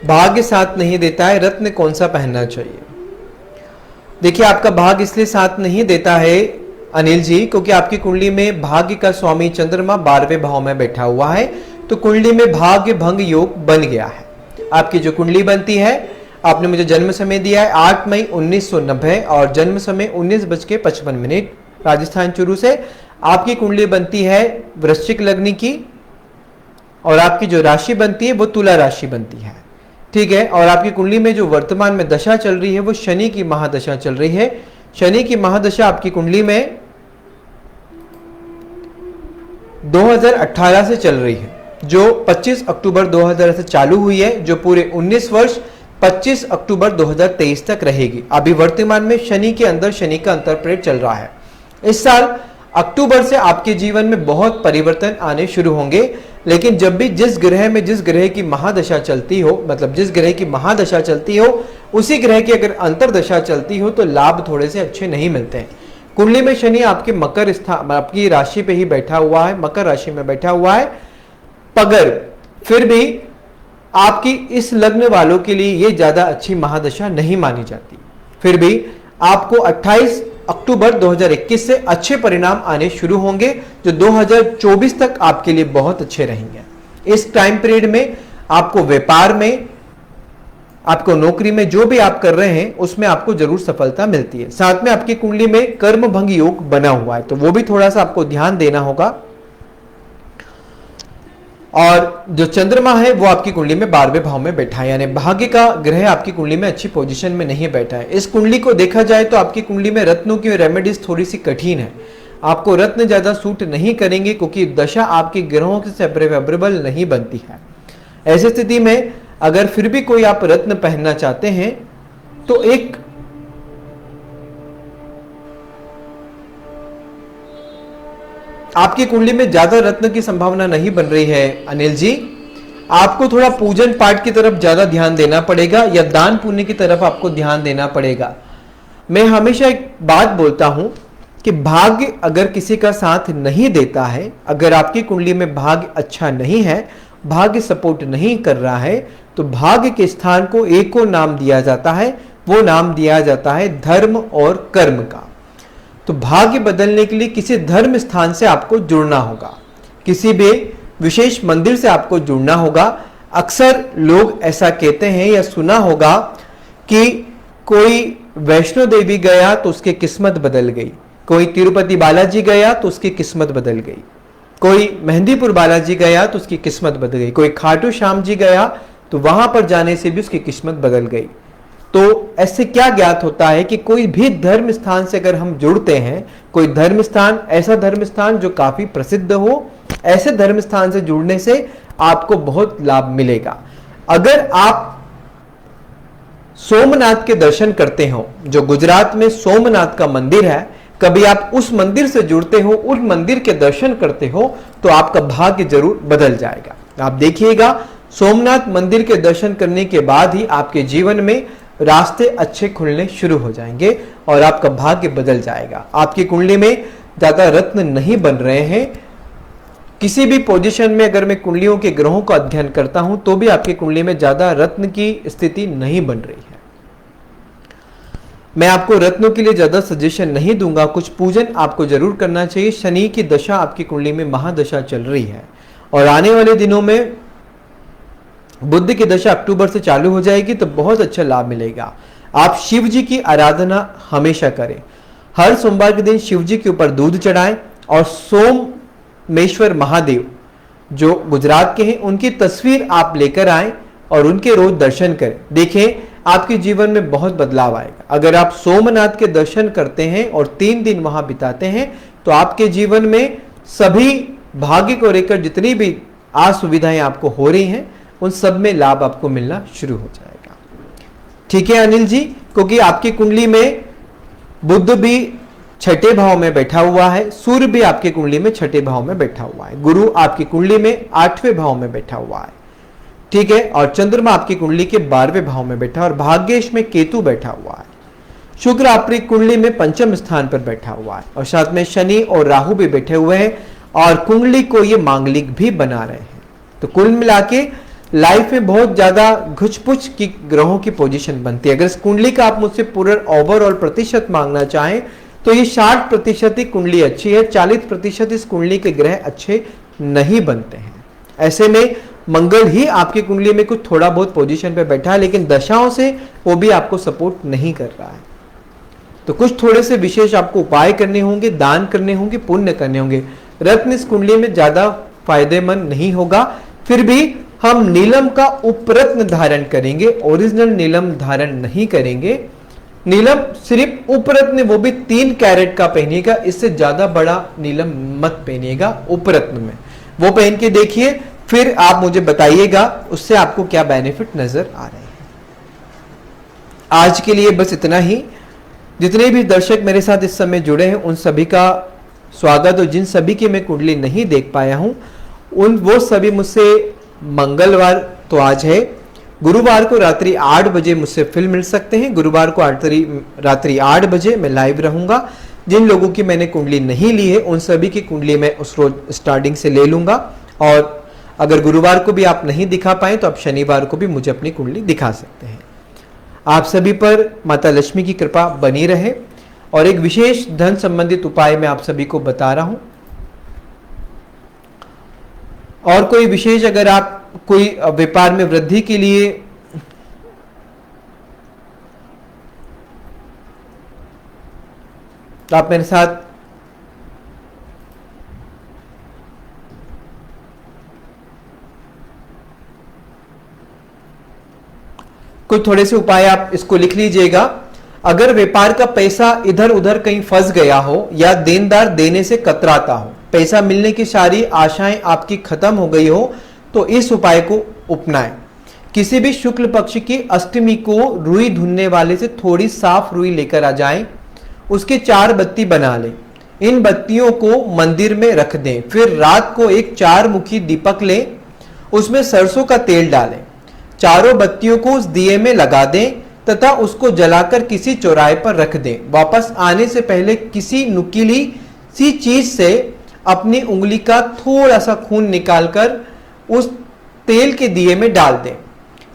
Speaker 1: भाग्य साथ नहीं देता है, रत्न कौन सा पहनना चाहिए? देखिए, आपका भाग्य इसलिए साथ नहीं देता है अनिल जी, क्योंकि आपकी कुंडली में भाग्य का स्वामी चंद्रमा 12वें भाव में बैठा हुआ है। तो कुंडली में भाग्य भंग योग बन गया है। आपकी जो कुंडली बनती है, आपने मुझे जन्म समय दिया है 8 मई 1990 और जन्म समय 19:55 राजस्थान चूरू से। आपकी कुंडली बनती है वृश्चिक लग्न की, और आपकी जो राशि बनती है वो तुला राशि बनती है, ठीक है। और आपकी कुंडली में जो वर्तमान में दशा चल रही है वो शनि की महादशा चल रही है। शनि की महादशा आपकी कुंडली में 2018 से चल रही है, जो 25 अक्टूबर 2000 से चालू हुई है, जो पूरे 19 वर्ष 25 अक्टूबर 2023 तक रहेगी। अभी वर्तमान में शनि के अंदर शनि का अंतर्प्रेत चल रहा है। इस साल अक्टूबर से आपके जीवन में बहुत परिवर्तन आने शुरू होंगे, लेकिन जब भी जिस ग्रह की महादशा चलती हो, मतलब जिस ग्रह की महादशा चलती हो उसी ग्रह की अगर अंतरदशा चलती हो तो लाभ थोड़े से अच्छे नहीं मिलते हैं। कुंडली में शनि आपके मकर स्थान, आपकी राशि पे ही बैठा हुआ है, मकर राशि में बैठा हुआ है, पगर फिर भी आपकी इस लग्न वालों के लिए ये ज्यादा अच्छी महादशा नहीं मानी जाती। फिर भी आपको 28 अक्टूबर 2021 से अच्छे परिणाम आने शुरू होंगे, जो 2024 तक आपके लिए बहुत अच्छे रहेंगे। इस टाइम पीरियड में आपको व्यापार में, आपको नौकरी में, जो भी आप कर रहे हैं उसमें आपको जरूर सफलता मिलती है। साथ में आपकी कुंडली में कर्म भंग योग बना हुआ है, तो वो भी थोड़ा सा आपको ध्यान देना होगा। और जो चंद्रमा है वो आपकी कुंडली में 12वें भाव में बैठा है, यानी भाग्य का ग्रह आपकी कुंडली में अच्छी पोजीशन में नहीं बैठा है। इस कुंडली को देखा जाए तो आपकी कुंडली में रत्नों की रेमेडीज थोड़ी सी कठिन है, आपको रत्न ज्यादा सूट नहीं करेंगे क्योंकि दशा आपके ग्रहों से फेवरेबल नहीं बनती है। ऐसी स्थिति में अगर फिर भी कोई आप रत्न पहनना चाहते हैं तो एक आपकी कुंडली में ज्यादा रत्न की संभावना नहीं बन रही है अनिल जी, आपको थोड़ा पूजन पाठ की तरफ ज्यादा ध्यान देना पड़ेगा या दान पुण्य की तरफ आपको ध्यान देना पड़ेगा। मैं हमेशा एक बात बोलता हूं कि भाग्य अगर किसी का साथ नहीं देता है, अगर आपकी कुंडली में भाग्य अच्छा नहीं है, भाग्य सपोर्ट नहीं कर रहा है, तो भाग्य के स्थान को एक और नाम दिया जाता है, वो नाम दिया जाता है धर्म और कर्म का। तो भाग्य बदलने के लिए किसी धर्म स्थान से आपको जुड़ना होगा, किसी भी विशेष मंदिर से आपको जुड़ना होगा। अक्सर लोग ऐसा कहते हैं या सुना होगा कि कोई वैष्णो देवी गया तो उसकी किस्मत बदल गई, कोई तिरुपति बालाजी गया तो उसकी किस्मत बदल गई, कोई मेहंदीपुर बालाजी गया तो उसकी किस्मत बदल गई, कोई खाटू श्याम जी गया तो वहां पर जाने से भी उसकी किस्मत बदल गई। तो ऐसे क्या ज्ञात होता है कि कोई भी धर्म स्थान से अगर हम जुड़ते हैं, कोई धर्म स्थान, ऐसा धर्म स्थान जो काफी प्रसिद्ध हो, ऐसे धर्म स्थान से जुड़ने से आपको बहुत लाभ मिलेगा। अगर आप सोमनाथ के दर्शन करते हो, जो गुजरात में सोमनाथ का मंदिर है, कभी आप उस मंदिर से जुड़ते हो, उस मंदिर के दर्शन करते हो, तो आपका भाग्य जरूर बदल जाएगा। आप देखिएगा, सोमनाथ मंदिर के दर्शन करने के बाद ही आपके जीवन में रास्ते अच्छे खुलने शुरू हो जाएंगे और आपका भाग्य बदल जाएगा। आपकी कुंडली में ज्यादा रत्न नहीं बन रहे हैं, किसी भी पोजीशन में अगर मैं कुंडलियों के ग्रहों का अध्ययन करता हूं तो भी आपकी कुंडली में ज्यादा रत्न की स्थिति नहीं बन रही है। मैं आपको रत्नों के लिए ज्यादा सजेशन नहीं दूंगा, कुछ पूजन आपको जरूर करना चाहिए। शनि की दशा आपकी कुंडली में महादशा चल रही है और आने वाले दिनों में बुध की दशा अक्टूबर से चालू हो जाएगी, तो बहुत अच्छा लाभ मिलेगा। आप शिव जी की आराधना हमेशा करें, हर सोमवार के दिन शिव जी के ऊपर दूध चढ़ाएं और सोमेश्वर महादेव जो गुजरात के हैं उनकी तस्वीर आप लेकर आएं और उनके रोज दर्शन करें। देखें, आपके जीवन में बहुत बदलाव आएगा। अगर आप सोमनाथ के दर्शन करते हैं और 3 दिन वहां बिताते हैं तो आपके जीवन में सभी भाग्य को लेकर जितनी भी असुविधाएं आपको हो रही हैं उन सब में लाभ आपको मिलना शुरू हो जाएगा। ठीक है अनिल जी, क्योंकि आपकी कुंडली में बुध भी 6ठे भाव में बैठा हुआ है, सूर्य भी आपकी कुंडली में 6ठे भाव में बैठा हुआ है, गुरु आपकी कुंडली में 8वें भाव में बैठा हुआ है, ठीक है, और चंद्रमा आपकी कुंडली के 12वें भाव में बैठा है और भाग्येश में केतु बैठा हुआ है। शुक्र आपकी कुंडली में 5म स्थान पर बैठा हुआ है और साथ में शनि और राहु भी बैठे हुए हैं और कुंडली को ये मांगलिक भी बना रहे हैं। तो कुल मिला के लाइफ में बहुत ज्यादा घुचपुच की ग्रहों की पोजीशन बनती है। अगर इस कुंडली का आप मुझसे पूरा ओवरऑल प्रतिशत मांगना चाहें तो ये 60% ही कुंडली अच्छी है, 40% इस कुंडली के ग्रह अच्छे नहीं बनते हैं। ऐसे में मंगल ही आपकी कुंडली में कुछ थोड़ा बहुत पोजीशन पे बैठा है, लेकिन दशाओं से वो भी आपको सपोर्ट नहीं कर रहा है। तो कुछ थोड़े से विशेष आपको उपाय करने होंगे, दान करने होंगे, पुण्य करने होंगे। रत्न इस कुंडली में ज्यादा फायदेमंद नहीं होगा, फिर भी हम नीलम का उपरत्न धारण करेंगे, ओरिजिनल नीलम धारण नहीं करेंगे। नीलम सिर्फ उपरत्न, वो भी 3 कैरेट का पहनिएगा, इससे ज्यादा बड़ा नीलम मत पहनिएगा उपरत्न में। वो पहन के देखिए, फिर आप मुझे बताइएगा उससे आपको क्या बेनिफिट नजर आ रहे हैं। आज के लिए बस इतना ही। जितने भी दर्शक मेरे साथ इस समय जुड़े हैं उन सभी का स्वागत, और जिन सभी की मैं कुंडली नहीं देख पाया हूं वो सभी मुझसे मंगलवार तो आज है, गुरुवार को रात्रि 8 बजे मुझसे फिर मिल सकते हैं। गुरुवार को रात्रि 8 बजे मैं लाइव रहूंगा। जिन लोगों की मैंने कुंडली नहीं ली है उन सभी की कुंडली मैं उस रोज स्टार्टिंग से ले लूंगा, और अगर गुरुवार को भी आप नहीं दिखा पाए तो आप शनिवार को भी मुझे अपनी कुंडली दिखा सकते हैं। आप सभी पर माता लक्ष्मी की कृपा बनी रहे। और एक विशेष धन संबंधित उपाय मैं आप सभी को बता रहा हूं, और कोई विशेष अगर आप कोई व्यापार में वृद्धि के लिए तो आप मेरे साथ कुछ थोड़े से उपाय आप इसको लिख लीजिएगा। अगर व्यापार का पैसा इधर उधर कहीं फंस गया हो या देनदार देने से कतराता हो, पैसा मिलने की सारी आशाएं आपकी खत्म हो गई हो, तो इस उपाय को अपनाएं। किसी भी शुक्ल पक्ष की अष्टमी को रुई धुनने वाले से थोड़ी साफ रुई लेकर आ जाएं, उसके 4 बत्ती बना लें। इन बत्तियों को मंदिर में रख दें। फिर रात को एक 4 मुखी दीपक लें, उसमें सरसों का तेल डालें, चारों बत्तियों को उस दिए में लगा दें तथा उसको जलाकर किसी चौराहे पर रख दें। वापस आने से पहले किसी नुकीली सी चीज से अपनी उंगली का थोड़ा सा खून निकालकर उस तेल के दिए में डाल दें।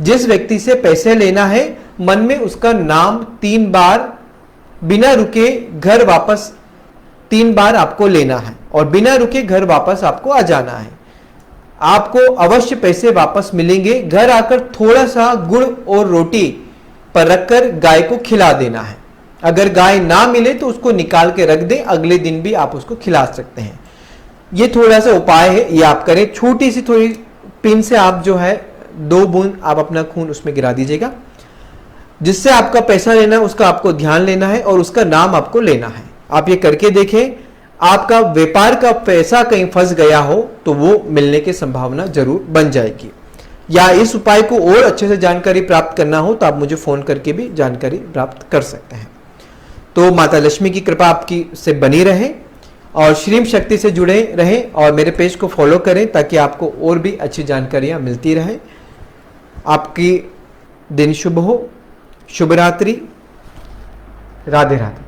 Speaker 1: जिस व्यक्ति से पैसे लेना है, मन में उसका नाम 3 बार बिना रुके घर वापस 3 बार आपको लेना है और बिना रुके घर वापस आपको आ जाना है। आपको अवश्य पैसे वापस मिलेंगे। घर आकर थोड़ा सा गुड़ और रोटी पर रखकर गाय को खिला देना है। अगर गाय ना मिले तो उसको निकाल के रख दें, अगले दिन भी आप उसको खिला सकते हैं। ये थोड़ा सा उपाय है, ये आप करें। छोटी सी थोड़ी पिन से आप जो है 2 बूंद आप अपना खून उसमें गिरा दीजिएगा। जिससे आपका पैसा लेना है उसका आपको ध्यान लेना है और उसका नाम आपको लेना है। आप ये करके देखें, आपका व्यापार का पैसा कहीं फंस गया हो तो वो मिलने की संभावना जरूर बन जाएगी। या इस उपाय को और अच्छे से जानकारी प्राप्त करना हो तो आप मुझे फोन करके भी जानकारी प्राप्त कर सकते हैं। तो माता लक्ष्मी की कृपा आपकी से बनी रहे और श्रीम शक्ति से जुड़े रहें और मेरे पेज को फॉलो करें ताकि आपको और भी अच्छी जानकारियां मिलती रहे। आपकी दिन शुभ हो। शुभ रात्रि। राधे राधे।